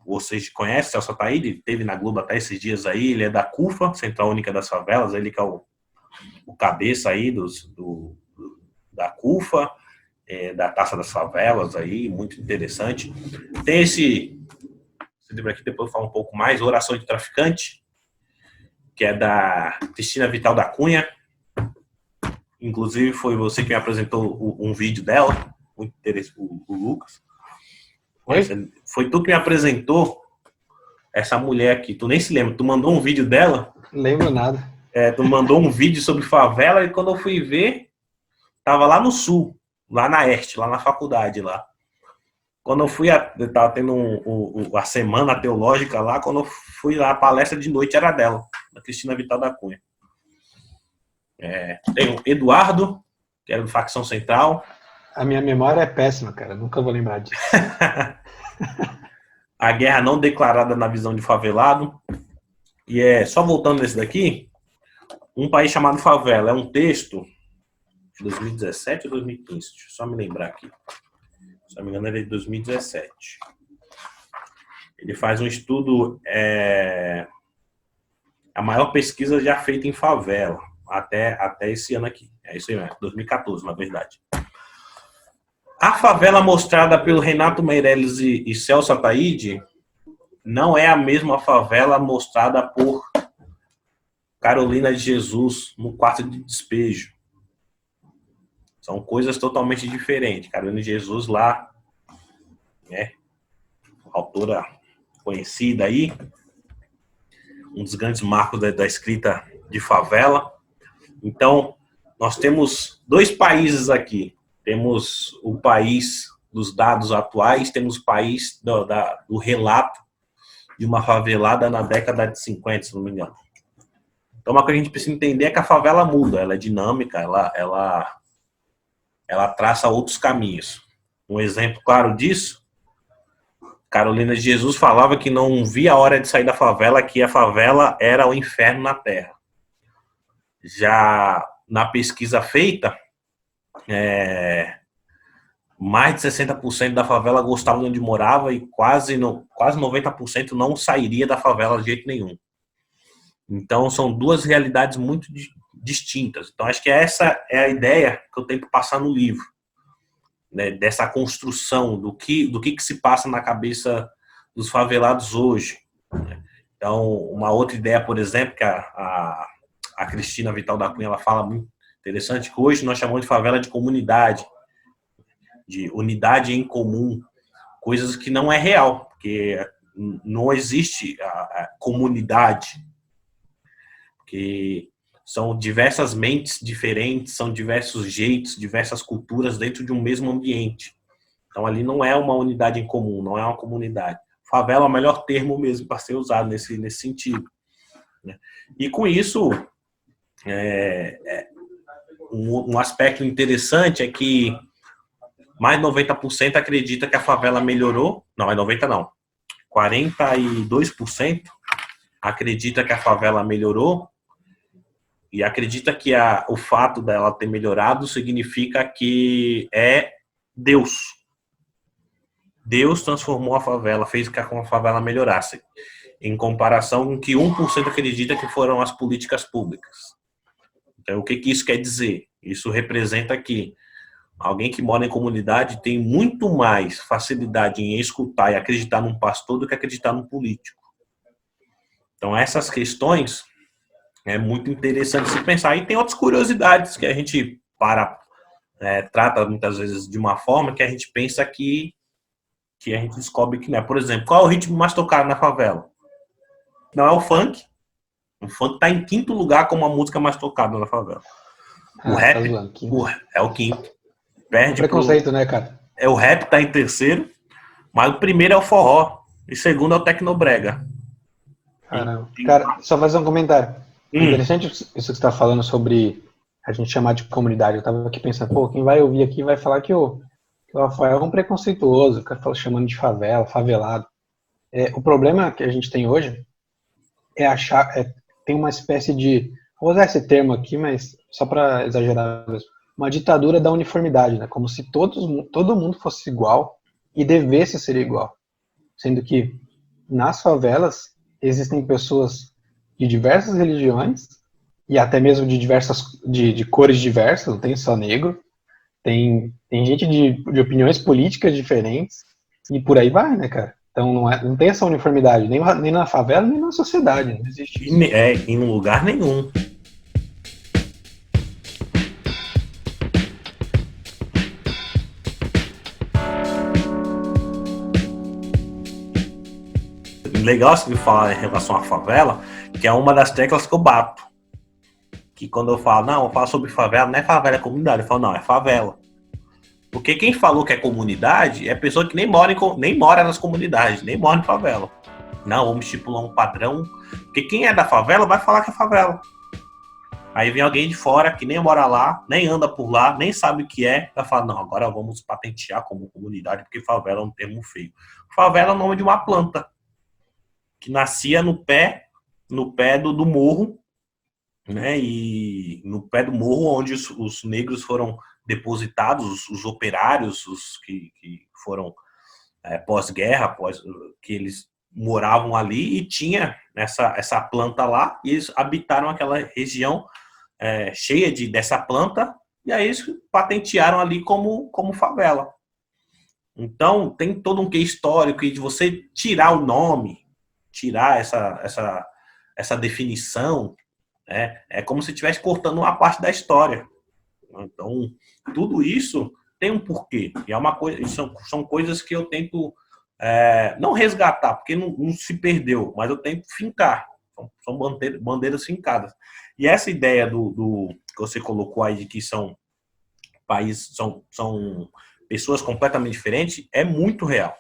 vocês conhecem o Celso Ataíde, ele esteve na Globo até esses dias aí, ele é da CUFA, Central Única das Favelas, ele que é o cabeça aí da CUFA, da Taça das Favelas aí, muito interessante. Tem esse livro aqui, depois eu falo um pouco mais, Oração de Traficante, que é da Cristina Vital da Cunha. Inclusive foi você que me apresentou um vídeo dela, muito interessante, o Lucas. Foi tu que me apresentou essa mulher aqui, tu nem se lembra, tu mandou um vídeo dela? Lembro nada. Tu mandou um vídeo sobre favela e quando eu fui ver, tava lá no sul, lá na Este, lá na faculdade lá. Quando eu fui, tava tendo a semana teológica lá, quando eu fui lá, a palestra de noite era dela, da Cristina Vital da Cunha. Tem o Eduardo, que era do Facção Central. A minha memória é péssima, cara, nunca vou lembrar disso. A Guerra Não Declarada na Visão de Favelado. E só voltando nesse daqui, Um País Chamado Favela, é um texto de 2017 ou 2015, deixa eu só me lembrar aqui. Se não me engano, ele é de 2017. Ele faz um estudo, a maior pesquisa já feita em favela, até esse ano aqui. É isso aí mesmo, 2014, na verdade. A favela mostrada pelo Renato Meirelles e Celso Ataíde não é a mesma favela mostrada por Carolina de Jesus no Quarto de Despejo. São coisas totalmente diferentes. Carolina de Jesus lá, autora conhecida aí, um dos grandes marcos da escrita de favela. Então, nós temos dois países aqui. Temos o país dos dados atuais, temos o país do relato de uma favelada na década de 50, se não me engano. Então, uma coisa que a gente precisa entender é que a favela muda, ela é dinâmica, ela traça outros caminhos. Um exemplo claro disso, Carolina de Jesus falava que não via a hora de sair da favela, que a favela era o inferno na terra. Já na pesquisa feita, mais de 60% da favela gostava de onde morava e quase 90% não sairia da favela de jeito nenhum. Então, são duas realidades muito distintas. Então, acho que essa é a ideia que eu tento passar no livro, né? Dessa construção, do que se passa na cabeça dos favelados hoje. Então, uma outra ideia, por exemplo, que a Cristina Vital da Cunha ela fala muito interessante, que hoje nós chamamos de favela de comunidade, de unidade em comum, coisas que não é real, porque não existe a comunidade, porque são diversas mentes diferentes, são diversos jeitos, diversas culturas dentro de um mesmo ambiente. Então ali não é uma unidade em comum, não é uma comunidade. favela é o melhor termo mesmo para ser usado nesse sentido, né? E com isso, um aspecto interessante é que mais de 90% acredita que a favela melhorou. Não, é 90% não. 42% acredita que a favela melhorou e acredita que o fato dela ter melhorado significa que é Deus. Deus transformou a favela, fez com que a favela melhorasse, em comparação com que 1% acredita que foram as políticas públicas. Então, o que isso quer dizer? Isso representa que alguém que mora em comunidade tem muito mais facilidade em escutar e acreditar num pastor do que acreditar num político. Então, essas questões é muito interessante se pensar. E tem outras curiosidades que a gente trata muitas vezes de uma forma que a gente pensa que a gente descobre que não é. Por exemplo, qual é o ritmo mais tocado na favela? Não é o funk. O funk está em 5º lugar como a música mais tocada na favela. O rap é o 5º. Perde preconceito, né, cara? O rap tá em 3º, mas o primeiro é o forró. E o 2º é o tecnobrega. Caramba. Cara, só fazer um comentário. Interessante isso que você está falando sobre a gente chamar de comunidade. Eu tava aqui pensando, pô, quem vai ouvir aqui vai falar que o Rafael é um preconceituoso, o cara fala chamando de favela, favelado. O problema que a gente tem hoje é achar, tem uma espécie de, vou usar esse termo aqui, mas só para exagerar mesmo, uma ditadura da uniformidade, né? Como se todo mundo fosse igual e devesse ser igual. Sendo que nas favelas existem pessoas de diversas religiões e até mesmo de cores diversas, não tem só negro, tem gente de opiniões políticas diferentes e por aí vai, né, cara? Então não tem essa uniformidade, nem na favela, nem na sociedade, não existe isso. Em lugar nenhum. Legal você me falar em relação à favela, que é uma das teclas que eu bato. Que quando eu falo, não, eu falo sobre favela, não é favela, é comunidade. Eu falo, não, é favela. Porque quem falou que é comunidade é pessoa que nem mora nas comunidades, nem mora em favela. Não, vamos estipular um padrão. Porque quem é da favela vai falar que é favela. Aí vem alguém de fora que nem mora lá, nem anda por lá, nem sabe o que é, vai falar, não, agora vamos patentear como comunidade, porque favela é um termo feio. Favela é o nome de uma planta que nascia no pé do morro, né? E no pé do morro onde os negros foram depositados, os operários, os que foram pós-guerra, que eles moravam ali e tinha essa planta lá, e eles habitaram aquela região cheia dessa planta, e aí eles patentearam ali como favela. Então, tem todo um quê histórico, e de você tirar o nome, tirar essa definição, né? É como se estivesse cortando uma parte da história. Então, tudo isso tem um porquê. E é uma coisa, são coisas que eu tento não resgatar, porque não se perdeu, mas eu tento fincar. São bandeiras fincadas. E essa ideia do que você colocou aí de que são países, são pessoas completamente diferentes, é muito real.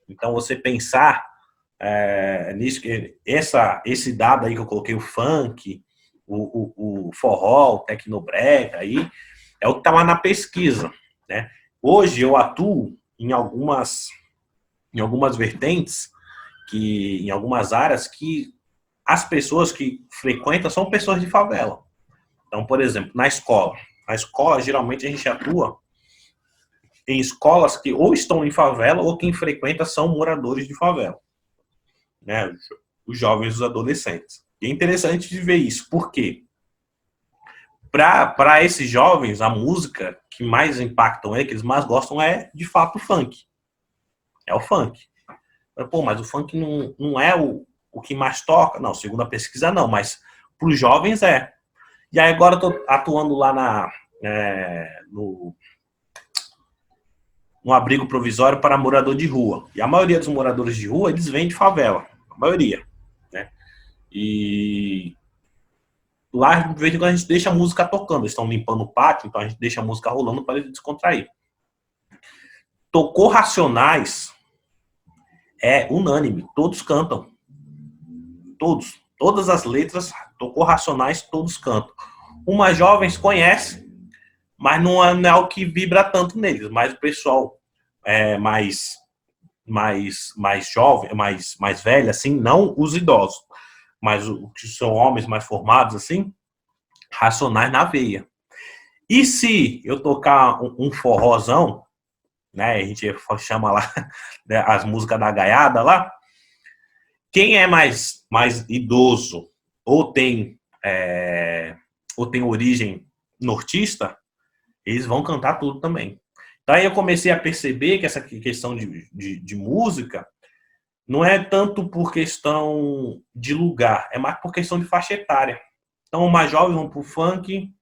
Então, você pensar nisso, esse dado aí que eu coloquei, o funk, o forró, o tecnobrega, aí, é o que está lá na pesquisa, né? Hoje eu atuo em algumas vertentes, em algumas áreas que as pessoas que frequentam são pessoas de favela. Então, por exemplo, na escola, geralmente a gente atua em escolas que ou estão em favela ou quem frequenta são moradores de favela, né? Os jovens e os adolescentes. E é interessante de ver isso. Por quê? Para esses jovens, a música que mais impactam que eles mais gostam é, de fato, o funk. É o funk. Pô, mas o funk não é o que mais toca? Não, segundo a pesquisa, não. Mas para os jovens é. E aí agora eu estou atuando lá no abrigo provisório para morador de rua. E a maioria dos moradores de rua, eles vêm de favela. A maioria, né? E lá, de vez em quando, a gente deixa a música tocando. Eles estão limpando o pátio, então a gente deixa a música rolando para eles descontrair. Tocou Racionais, é unânime, todos cantam. Todas as letras, tocou Racionais, todos cantam. Os mais jovens conhecem, mas não é o que vibra tanto neles, mas o pessoal mais jovem, mais velho, assim, não os idosos, mas os que são homens mais formados, assim, Racionais na veia. E se eu tocar um forrozão, né, a gente chama lá as músicas da gaiada lá, quem é mais idoso ou tem origem nortista, eles vão cantar tudo também. Então aí eu comecei a perceber que essa questão de música não é tanto por questão de lugar, é mais por questão de faixa etária. Então os mais jovens vão pro funk,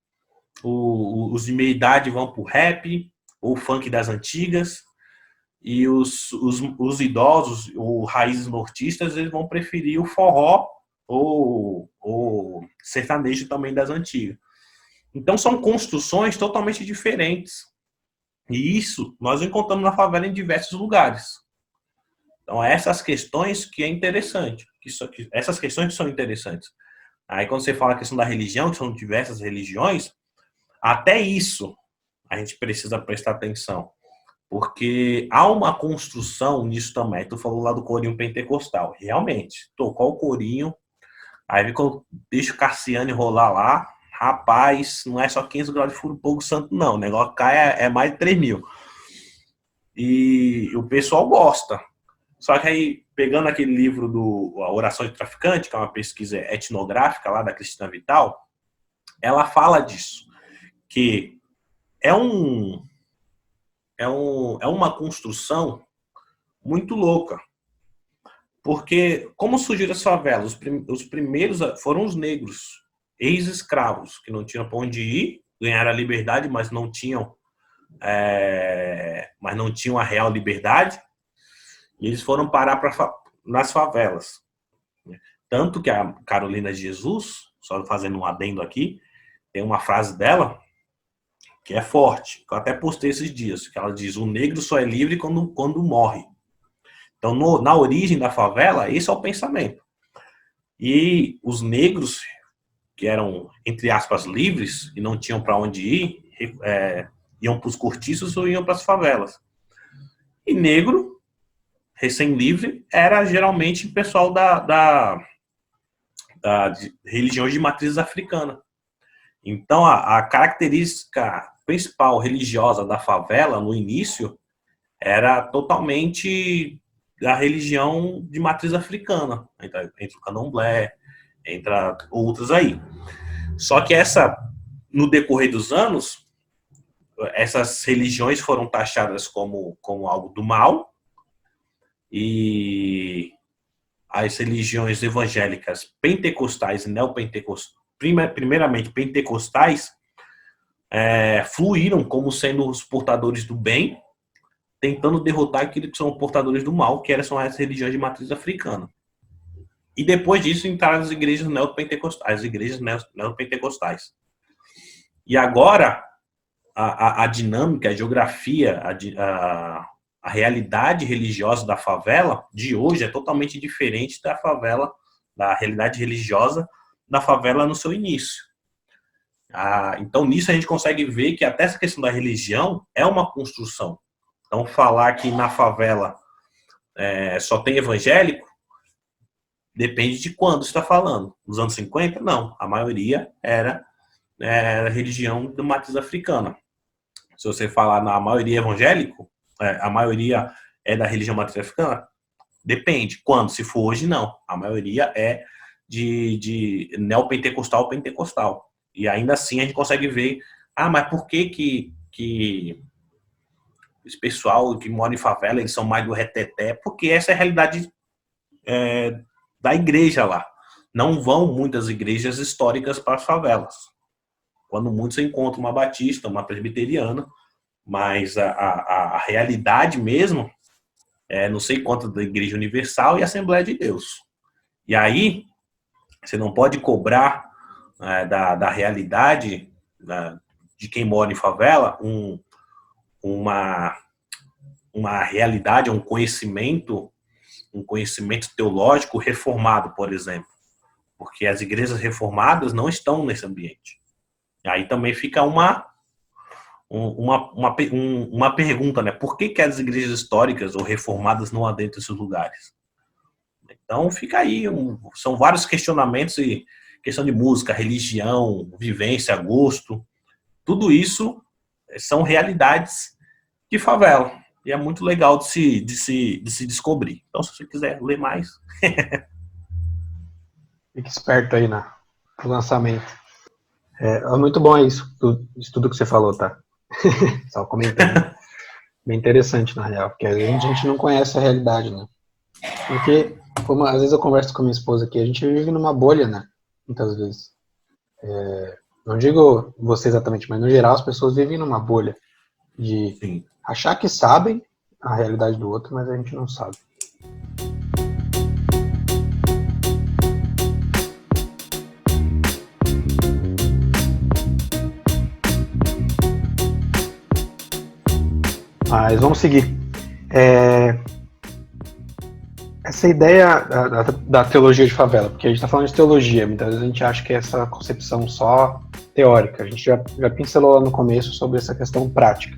os de meia idade vão pro rap, ou funk das antigas, e os idosos, ou raízes nortistas, eles vão preferir o forró ou sertanejo também das antigas. Então são construções totalmente diferentes. E isso nós encontramos na favela em diversos lugares. Então essas questões que é interessante, essas questões que são interessantes. Aí quando você fala a questão da religião, que são diversas religiões, até isso a gente precisa prestar atenção. Porque há uma construção nisso também. Tu falou lá do corinho pentecostal. Realmente, tocou o corinho, aí deixa o Cassiane rolar lá. Rapaz, não é só 15 graus de fogo santo, não. O negócio cai mais de 3 mil. E o pessoal gosta. Só que aí, pegando aquele livro do A Oração de Traficante, que é uma pesquisa etnográfica lá da Cristina Vital, ela fala disso. Que é uma construção muito louca. Porque, como surgiram as favelas? Os primeiros foram os negros, ex-escravos, que não tinham para onde ir, ganharam a liberdade, mas não tinham a real liberdade. E eles foram parar nas favelas. Tanto que a Carolina de Jesus, só fazendo um adendo aqui, tem uma frase dela que é forte, que eu até postei esses dias, que ela diz: o negro só é livre quando morre. Então, na origem da favela, esse é o pensamento. E os negros, que eram, entre aspas, livres, e não tinham para onde ir, iam para os cortiços ou iam para as favelas. E negro, recém-livre, era geralmente o pessoal da religiões de matriz africana. Então, a característica principal religiosa da favela, no início, era totalmente da religião de matriz africana, entre o candomblé, entre outras aí. Só que no decorrer dos anos, essas religiões foram taxadas como algo do mal, e as religiões evangélicas pentecostais e neopentecostais, primeiramente pentecostais, fluíram como sendo os portadores do bem, tentando derrotar aqueles que são portadores do mal, que são as religiões de matriz africana. E depois disso entraram as igrejas neopentecostais. E agora, a dinâmica, a geografia, a realidade religiosa da favela de hoje é totalmente diferente da favela, da realidade religiosa da favela no seu início. Então, nisso a gente consegue ver que até essa questão da religião é uma construção. Então, falar que na favela só tem evangélico, depende de quando você está falando. Nos anos 50, não. A maioria era religião de matriz africana. Se você falar na maioria evangélico, a maioria é da religião matriz africana, depende. Quando? Se for hoje, não. A maioria é de neopentecostal, pentecostal. E ainda assim a gente consegue ver, mas por que esse pessoal que mora em favela, eles são mais do reteté? Porque essa é a realidade da igreja lá. Não vão muitas igrejas históricas para as favelas. Quando muitos encontram uma batista, uma presbiteriana, mas a realidade mesmo não sei quanto da Igreja Universal e Assembleia de Deus. E aí, você não pode cobrar da realidade de quem mora em favela uma realidade, um conhecimento um conhecimento teológico reformado, por exemplo. Porque as igrejas reformadas não estão nesse ambiente. Aí também fica uma pergunta, né? Por que as igrejas históricas ou reformadas não adentram esses lugares? Então fica aí, são vários questionamentos, e questão de música, religião, vivência, gosto, tudo isso são realidades de favela. E é muito legal de se descobrir. Então, se você quiser ler mais... Fique esperto aí no lançamento. É muito bom isso tudo que você falou, tá? Só comentando. Bem interessante, na real, porque às vezes a gente não conhece a realidade, né? Porque, como às vezes eu converso com a minha esposa aqui, a gente vive numa bolha, né? Muitas vezes. Não digo você exatamente, mas no geral as pessoas vivem numa bolha de Sim. achar que sabem a realidade do outro, mas a gente não sabe. Mas vamos seguir. Essa ideia da teologia de favela, porque a gente está falando de teologia, muitas vezes a gente acha que é essa concepção só teórica. A gente já pincelou lá no começo sobre essa questão prática.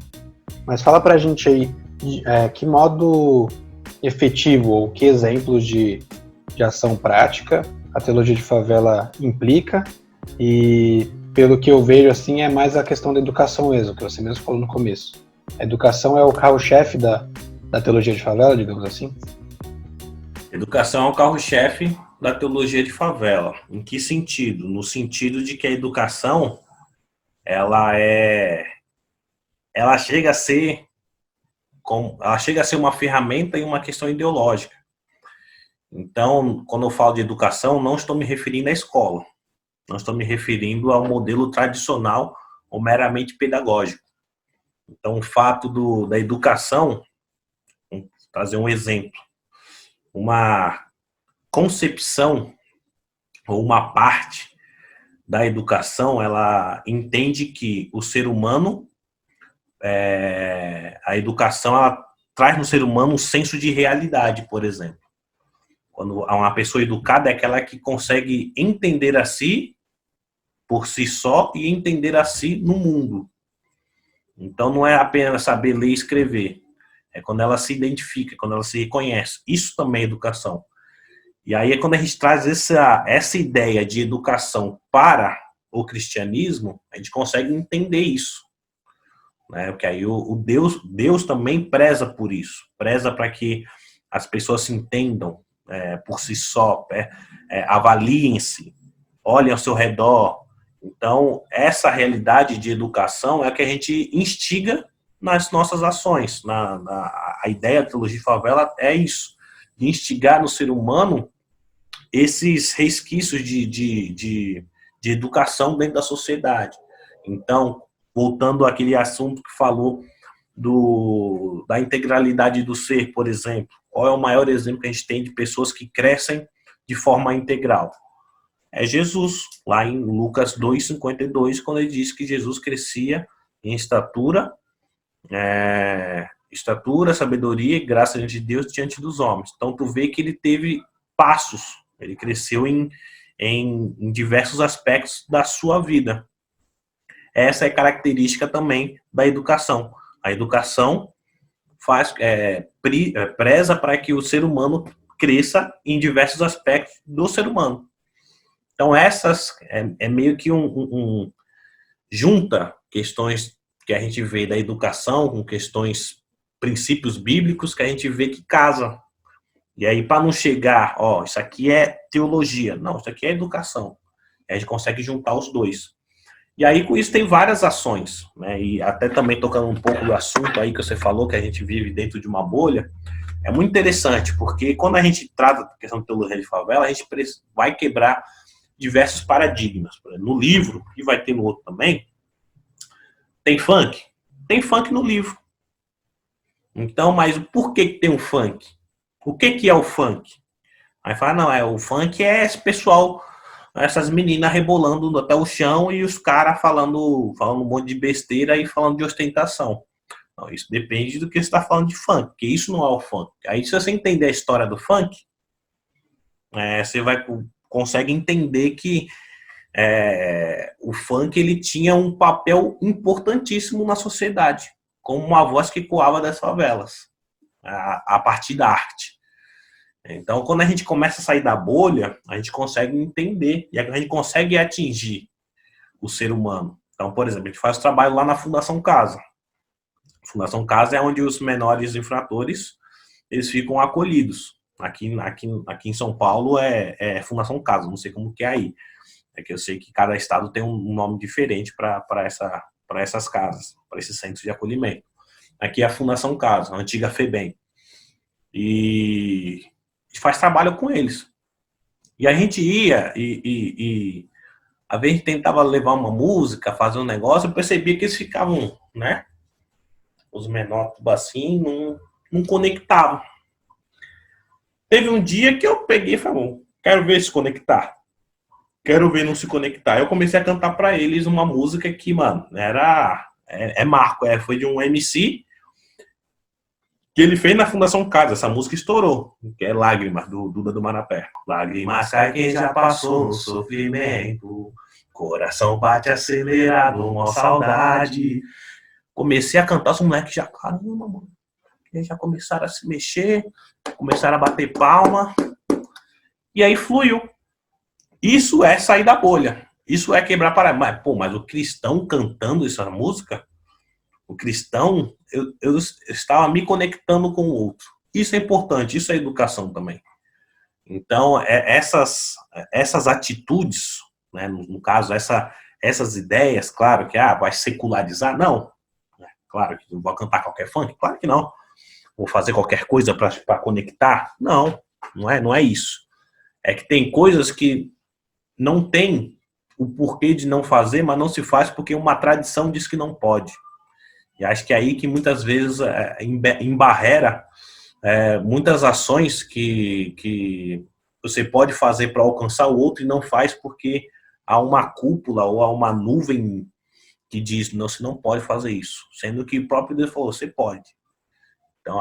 Mas fala pra gente aí que modo efetivo ou que exemplos de ação prática a teologia de favela implica, e pelo que eu vejo assim é mais a questão da educação mesmo, que você mesmo falou no começo. A educação é o carro-chefe da teologia de favela, digamos assim? Educação é o carro-chefe da teologia de favela. Em que sentido? No sentido de que a educação, ela chega a ser uma ferramenta e uma questão ideológica. Então, quando eu falo de educação, não estou me referindo à escola. Não estou me referindo ao modelo tradicional ou meramente pedagógico. Então, o fato da educação, vou trazer um exemplo, uma concepção ou uma parte da educação, ela entende que o ser humano, a educação, ela traz no ser humano um senso de realidade, por exemplo. Quando uma pessoa educada é aquela que consegue entender a si por si só e entender a si no mundo. Então não é apenas saber ler e escrever, é quando ela se identifica, quando ela se reconhece. Isso também é educação. E aí é quando a gente traz essa ideia de educação para o cristianismo, a gente consegue entender isso. Né? Porque aí o Deus também preza por isso, preza para que as pessoas se entendam por si só, avaliem-se, olhem ao seu redor. Então, essa realidade de educação é a que a gente instiga nas nossas ações. A ideia da teologia de favela é isso, de instigar no ser humano esses resquícios de educação dentro da sociedade. Então, voltando àquele assunto que falou da integralidade do ser, por exemplo, qual é o maior exemplo que a gente tem de pessoas que crescem de forma integral? É Jesus, lá em Lucas 2,52, quando ele diz que Jesus crescia em estatura, sabedoria e graça diante de Deus diante dos homens. Então, tu vê que ele teve passos, ele cresceu em diversos aspectos da sua vida. Essa é a característica também da educação. A educação preza para que o ser humano cresça em diversos aspectos do ser humano. Então, essas meio que junta questões que a gente vê da educação com princípios bíblicos que a gente vê que casam. E aí, para não chegar, isso aqui é teologia. Não, isso aqui é educação. A gente consegue juntar os dois. E aí, com isso, tem várias ações, né? E até também tocando um pouco do assunto aí que você falou, que a gente vive dentro de uma bolha, é muito interessante, porque quando a gente trata da questão de teologia de favela, a gente vai quebrar diversos paradigmas. No livro, e vai ter no outro também, tem funk? Tem funk no livro. Então, mas por que tem um funk? O que é o funk? Aí fala, não, o funk é esse pessoal, essas meninas rebolando até o chão e os caras falando um monte de besteira e falando de ostentação. Não, isso depende do que você está falando de funk, porque isso não é o funk. Aí, se você entender a história do funk, você consegue entender que o funk ele tinha um papel importantíssimo na sociedade, como uma voz que coava das favelas, a partir da arte. Então, quando a gente começa a sair da bolha, a gente consegue entender e a gente consegue atingir o ser humano. Então, por exemplo, a gente faz trabalho lá na Fundação Casa. A Fundação Casa é onde os menores infratores eles ficam acolhidos. Aqui em São Paulo é Fundação Casa, não sei como que é aí. É que eu sei que cada estado tem um nome diferente para essas casas, para esses centros de acolhimento. Aqui é a Fundação Casa, a antiga FEBEM. E a gente faz trabalho com eles. E a gente ia e às vezes tentava levar uma música, fazer um negócio, eu percebia que eles ficavam, né? Os menores assim, não conectavam. Teve um dia que eu peguei e falei, quero ver se conectar. Quero ver não se conectar. Eu comecei a cantar pra eles uma música que, mano, marco. Foi de um MC que ele fez na Fundação Casa. Essa música estourou, que é Lágrimas, do Duda do Manapé. Lágrimas cai quem já passou no sofrimento, coração bate acelerado, uma saudade. Comecei a cantar, os moleques já, caramba, mano. Eles já começaram a se mexer, começaram a bater palma, e aí fluiu. Isso é sair da bolha. Isso é quebrar paradigma. Mas o cristão cantando essa música, o cristão, eu estava me conectando com o outro. Isso é importante, isso é educação também. Então, essas atitudes, né, no caso, essas ideias, claro que vai secularizar, não. Claro que não vou cantar qualquer funk, claro que não. Vou fazer qualquer coisa para conectar? Não é isso. É que tem coisas que não tem o porquê de não fazer, mas não se faz porque uma tradição diz que não pode. E acho que é aí que muitas vezes embarrera muitas ações que você pode fazer para alcançar o outro e não faz porque há uma cúpula ou há uma nuvem que diz, não, você não pode fazer isso. Sendo que o próprio Deus falou, você pode. Então,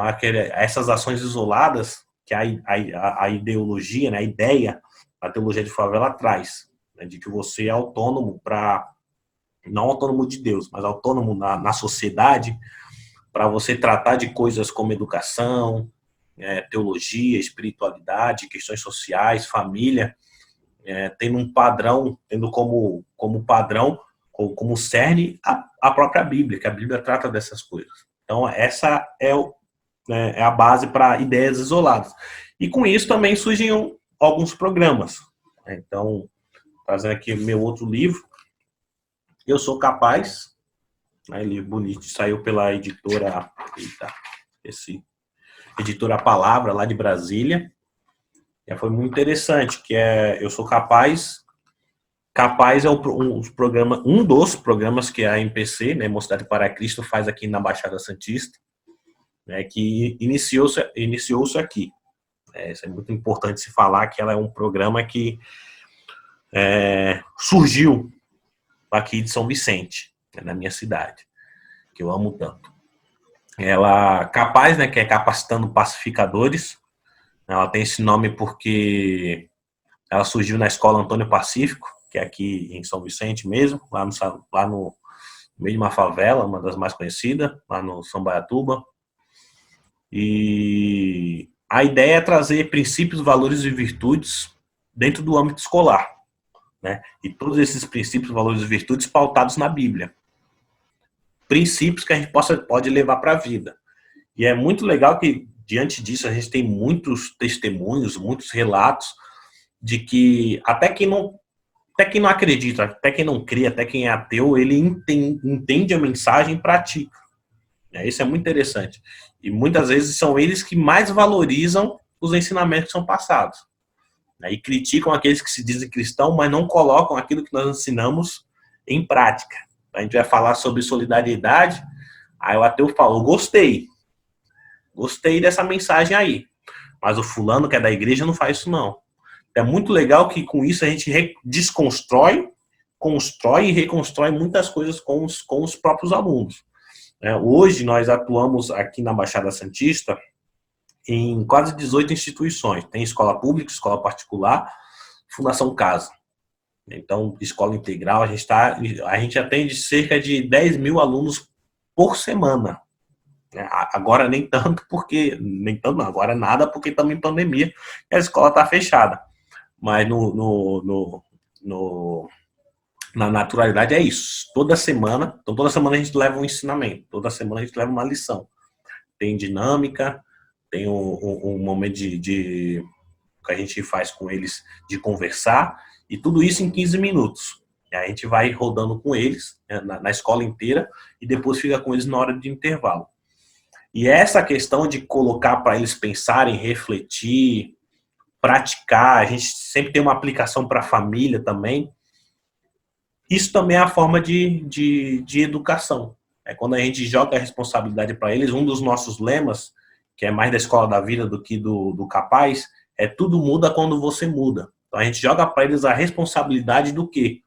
essas ações isoladas que a ideologia, né, a ideia, a teologia de favela traz, né, de que você é autônomo não autônomo de Deus, mas autônomo na sociedade, para você tratar de coisas como educação, teologia, espiritualidade, questões sociais, família, tendo um padrão, tendo como padrão, como cerne a própria Bíblia, que a Bíblia trata dessas coisas. Então, essa é a base para ideias isoladas. E com isso também surgem alguns programas. Então, fazendo aqui o meu outro livro, Eu Sou Capaz, livro bonito, saiu pela editora, editora Palavra, lá de Brasília. E foi muito interessante, que Eu Sou Capaz. Capaz é um dos programas que a MPC, né, Mocidade para Cristo, faz aqui na Baixada Santista, né, que iniciou-se aqui. Isso é muito importante se falar que ela é um programa que surgiu aqui de São Vicente, né, na minha cidade, que eu amo tanto. Ela Capaz, né, que é Capacitando Pacificadores. Ela tem esse nome porque ela surgiu na Escola Antônio Pacífico, que é aqui em São Vicente mesmo, lá no meio de uma favela, uma das mais conhecidas, lá no São Baiatuba. E a ideia é trazer princípios, valores e virtudes dentro do âmbito escolar, né? E todos esses princípios, valores e virtudes pautados na Bíblia. Princípios que a gente pode levar para a vida. E é muito legal que, diante disso, a gente tem muitos testemunhos, muitos relatos de que até quem não acredita, até quem não crê, até quem é ateu, ele entende a mensagem e pratica. Isso é muito interessante. E muitas vezes são eles que mais valorizam os ensinamentos que são passados. E criticam aqueles que se dizem cristãos, mas não colocam aquilo que nós ensinamos em prática. A gente vai falar sobre solidariedade, aí o ateu fala, gostei dessa mensagem aí, mas o fulano que é da igreja não faz isso não. É muito legal que com isso a gente desconstrói, constrói e reconstrói muitas coisas com os próprios alunos. Hoje nós atuamos aqui na Baixada Santista em quase 18 instituições. Tem escola pública, escola particular, Fundação Casa. Então, escola integral, a gente atende cerca de 10 mil alunos por semana. Agora nem tanto, não, agora nada, porque estamos em pandemia e a escola está fechada. Mas na naturalidade é isso. Toda semana a gente leva um ensinamento, toda semana a gente leva uma lição. Tem dinâmica, tem um momento que a gente faz com eles de conversar, e tudo isso em 15 minutos. E a gente vai rodando com eles, né, na escola inteira, e depois fica com eles na hora de intervalo. E essa questão de colocar para eles pensarem, refletir, praticar, a gente sempre tem uma aplicação para a família também. Isso também é a forma de educação. É quando a gente joga a responsabilidade para eles. Um dos nossos lemas, que é mais da escola da vida do que do capaz, é tudo muda quando você muda. Então a gente joga para eles a responsabilidade do quê?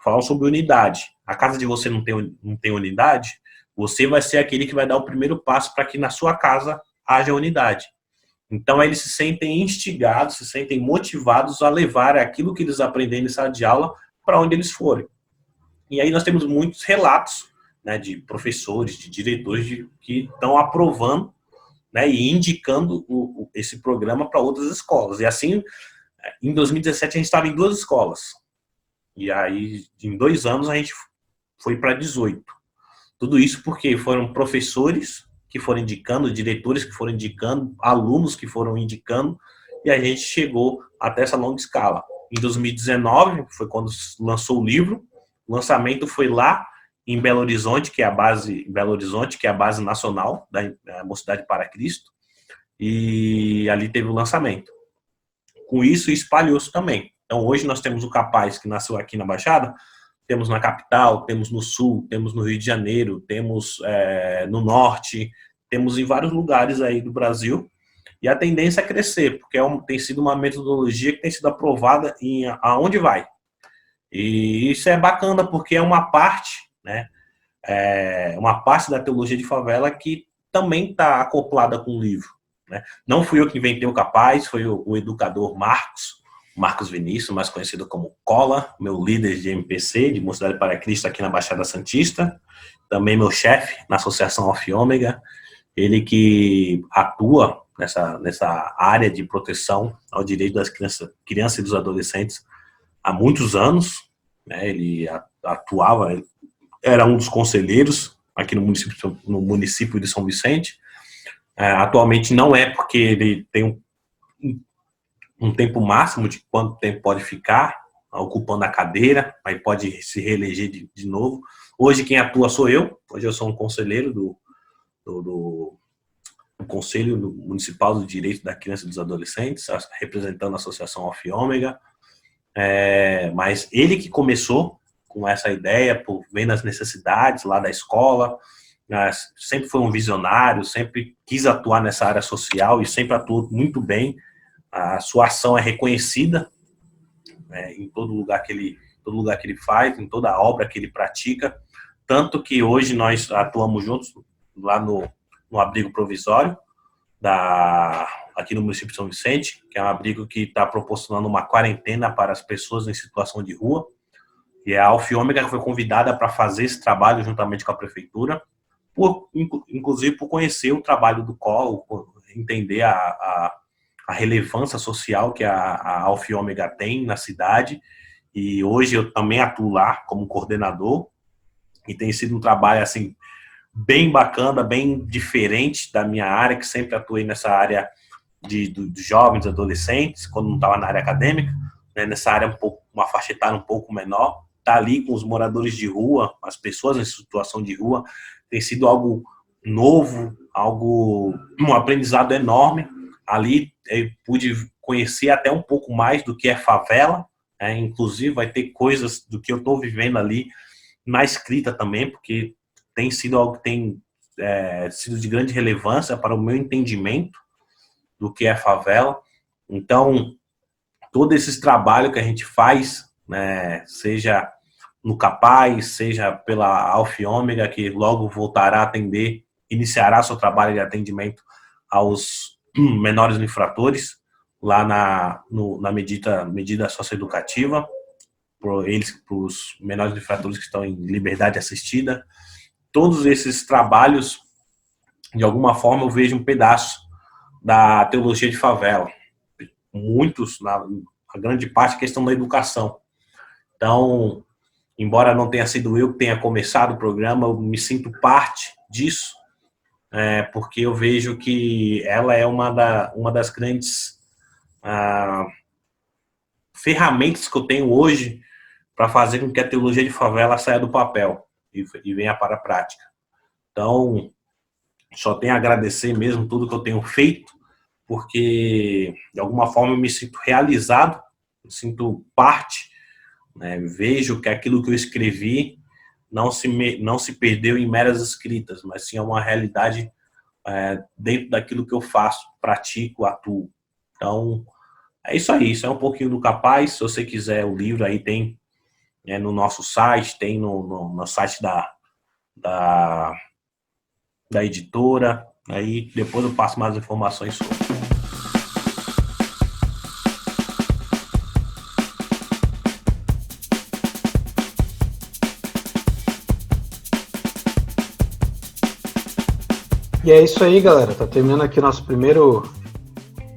Falar sobre unidade. A casa de você não tem unidade, você vai ser aquele que vai dar o primeiro passo para que na sua casa haja unidade. Então eles se sentem instigados, se sentem motivados a levar aquilo que eles aprendem em sala de aula para onde eles forem. E aí nós temos muitos relatos, né, de professores, de diretores que estão aprovando, né, e indicando esse programa para outras escolas. E assim, em 2017 a gente estava em 2 escolas. E aí, em 2 anos, a gente foi para 18. Tudo isso porque foram professores que foram indicando, diretores que foram indicando, alunos que foram indicando, e a gente chegou até essa longa escala. Em 2019, foi quando lançou o livro. O lançamento foi lá em Belo Horizonte, que é a base nacional da Mocidade para Cristo, e ali teve o lançamento. Com isso, espalhou-se também. Então, hoje nós temos o Capaz, que nasceu aqui na Baixada, temos na capital, temos no Sul, temos no Rio de Janeiro, temos no Norte, temos em vários lugares aí do Brasil, e a tendência é crescer, porque tem sido uma metodologia que tem sido aprovada aonde vai. E isso é bacana, porque é uma parte, né, uma parte da teologia de favela que também está acoplada com o livro, né? Não fui eu que inventei o Capaz, foi o educador Marcos Vinícius, mais conhecido como Cola, meu líder de MPC, de Mocidade para Cristo aqui na Baixada Santista, também meu chefe na Associação Alfa e Ômega, ele que atua nessa área de proteção ao direito das crianças e dos adolescentes há muitos anos, né? Ele atuava, era um dos conselheiros aqui no município de São Vicente. Atualmente não é, porque ele tem um tempo máximo de quanto tempo pode ficar ocupando a cadeira, aí pode se reeleger de novo. Hoje quem atua sou eu. Hoje eu sou um conselheiro do Conselho Municipal do Direito da Criança e dos Adolescentes, representando a Associação Alfa e Ômega. Mas ele que começou com essa ideia, vendo as necessidades lá da escola, sempre foi um visionário, sempre quis atuar nessa área social e sempre atuou muito bem. A sua ação é reconhecida, né, em todo lugar que ele faz, em toda a obra que ele pratica, tanto que hoje nós atuamos juntos lá no abrigo provisório aqui no município de São Vicente, que é um abrigo que está proporcionando uma quarentena para as pessoas em situação de rua, e a Alfa e Ômega foi convidada para fazer esse trabalho juntamente com a prefeitura, inclusive por conhecer o trabalho do COL, entender a relevância social que a Alfa e Ômega tem na cidade, e hoje eu também atuo lá como coordenador, e tem sido um trabalho assim bem bacana, bem diferente da minha área, que sempre atuei nessa área dos jovens, adolescentes, quando não estava na área acadêmica, né, nessa área uma faixa etária um pouco menor, tá ali com os moradores de rua, as pessoas em situação de rua, tem sido algo novo, um aprendizado enorme. Ali eu pude conhecer até um pouco mais do que é favela, inclusive vai ter coisas do que eu estou vivendo ali na escrita também, porque tem sido algo que tem sido de grande relevância para o meu entendimento do que é favela. Então, todo esse trabalho que a gente faz, né, seja no Capaz, seja pela Alfa e Ômega, que logo voltará a atender, iniciará seu trabalho de atendimento aos menores infratores, lá na medida socioeducativa, para os menores infratores que estão em liberdade assistida. Todos esses trabalhos, de alguma forma, eu vejo um pedaço da teologia de favela. Muitos, a grande parte, questão da educação. Então, embora não tenha sido eu que tenha começado o programa, eu me sinto parte disso, porque eu vejo que ela é uma das grandes ferramentas que eu tenho hoje para fazer com que a teologia de favela saia do papel e venha para a prática. Então, só tenho a agradecer mesmo tudo que eu tenho feito, porque de alguma forma eu me sinto realizado, me sinto parte, né? Vejo que aquilo que eu escrevi não se perdeu em meras escritas, mas sim é uma realidade dentro daquilo que eu faço, pratico, atuo. Então, é isso aí, isso é um pouquinho do Capaz. Se você quiser o livro, aí tem no nosso site, tem no site da editora, aí depois eu passo mais informações sobre. E é isso aí, galera. Tá terminando aqui o nosso primeiro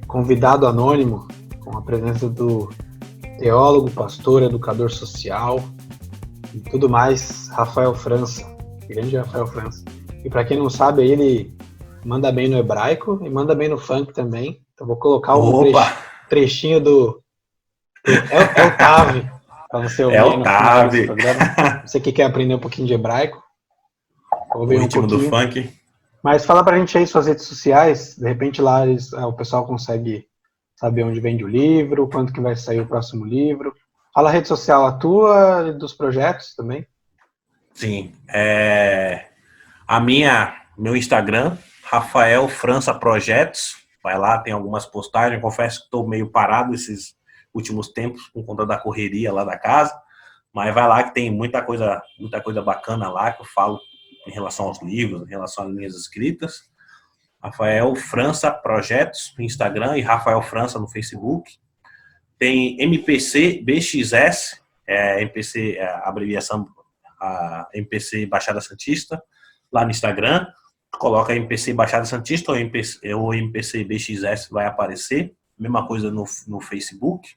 convidado anônimo, com a presença do teólogo, pastor, educador social e tudo mais, Rafael França, grande Rafael França. E para quem não sabe, ele manda bem no hebraico e manda bem no funk também. Então vou colocar um trechinho do El Tave para você ouvir no final desse programa. Você que quer aprender um pouquinho de hebraico, o ritmo do funk. Mas fala pra gente aí suas redes sociais, de repente lá o pessoal consegue saber onde vende o livro, quando que vai sair o próximo livro. Fala a rede social, a tua e dos projetos também. Sim, meu Instagram, Rafael França Projetos, vai lá, tem algumas postagens. Confesso que estou meio parado esses últimos tempos por conta da correria lá da casa, mas vai lá que tem muita coisa bacana lá que eu falo em relação aos livros, em relação às minhas escritas. Rafael França Projetos no Instagram e Rafael França no Facebook. Tem MPC BXS, MPC, a abreviação MPC Baixada Santista, lá no Instagram. Coloca MPC Baixada Santista ou MPC BXS, vai aparecer. Mesma coisa no Facebook,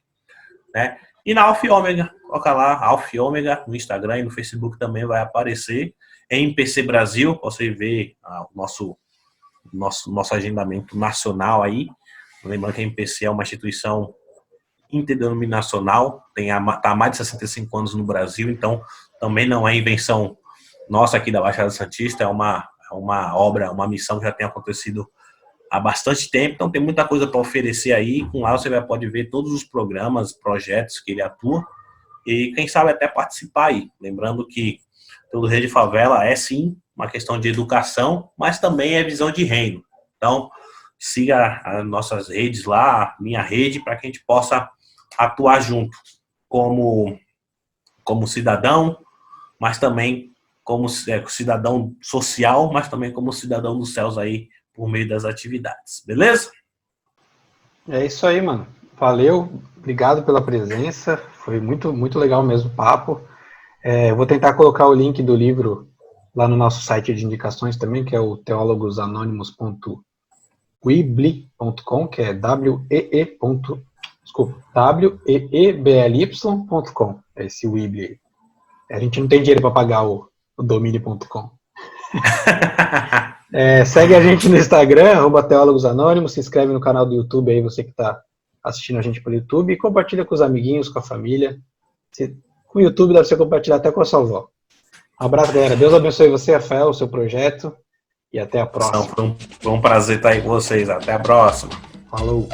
né? E na Alfa e Ômega, coloca lá Alfa e Ômega no Instagram e no Facebook também vai aparecer. MPC Brasil, você vê o nosso agendamento nacional aí. Lembrando que a MPC é uma instituição interdenominacional, está há mais de 65 anos no Brasil, então também não é invenção nossa aqui da Baixada Santista, é uma obra, uma missão que já tem acontecido há bastante tempo, então tem muita coisa para oferecer aí. Com lá você pode ver todos os programas, projetos que ele atua e quem sabe até participar aí. Lembrando que teologia de favela é sim uma questão de educação, mas também é visão de reino. Então, siga as nossas redes lá, minha rede, para que a gente possa atuar junto como cidadão, mas também como cidadão social, mas também como cidadão dos céus aí, por meio das atividades. Beleza? É isso aí, mano. Valeu, obrigado pela presença. Foi muito, muito legal mesmo o papo. Eu vou tentar colocar o link do livro lá no nosso site de indicações também, que é o teologosanonymos.weebly.com, que é weebly.com. É esse Weebly. A gente não tem dinheiro para pagar o domínio.com. Segue a gente no Instagram, @teologosanônimos, se inscreve no canal do YouTube aí, você que está assistindo a gente pelo YouTube, e compartilha com os amiguinhos, com a família. Com o YouTube dá pra você compartilhar até com a sua avó. Um abraço, galera. Deus abençoe você, Rafael, o seu projeto. E até a próxima. Foi um prazer estar aí com vocês. Até a próxima. Falou.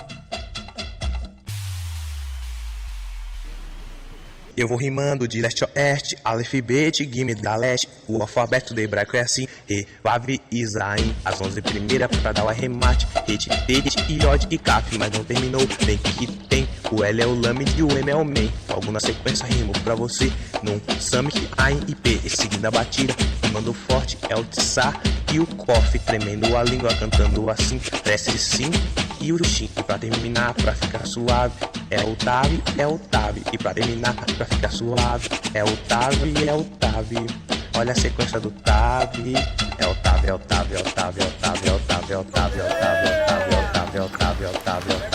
Eu vou rimando de leste a oeste, Aleph, Bet, Gimel, da leste. O alfabeto do hebraico é assim: E, Vav, Israim. As 11 primeiras pra dar o arremate. Et, Tet, Iod e Kaf, mas não terminou. Bem que tem O L é o lame e o M é o man. Logo na sequência rimo pra você num Samic, AIM e P. E seguindo a batida, rimando forte é o Tsa e o Koff. Tremendo a língua, cantando assim, desce sim e o Shin. E pra terminar, pra ficar suave, é o Tavi, é o Tavi. E pra terminar, pra ficar suave, é o Tavi, é o Tavi. Olha a sequência do Tavi. É o Tavi, é o Tavi, é o Tavi, é o Tavi, é o Tavi, é o Tavi, é o Tavi, é o Tavi, é o Tavi, é o Tavi, é o Tavi, é o Tavi.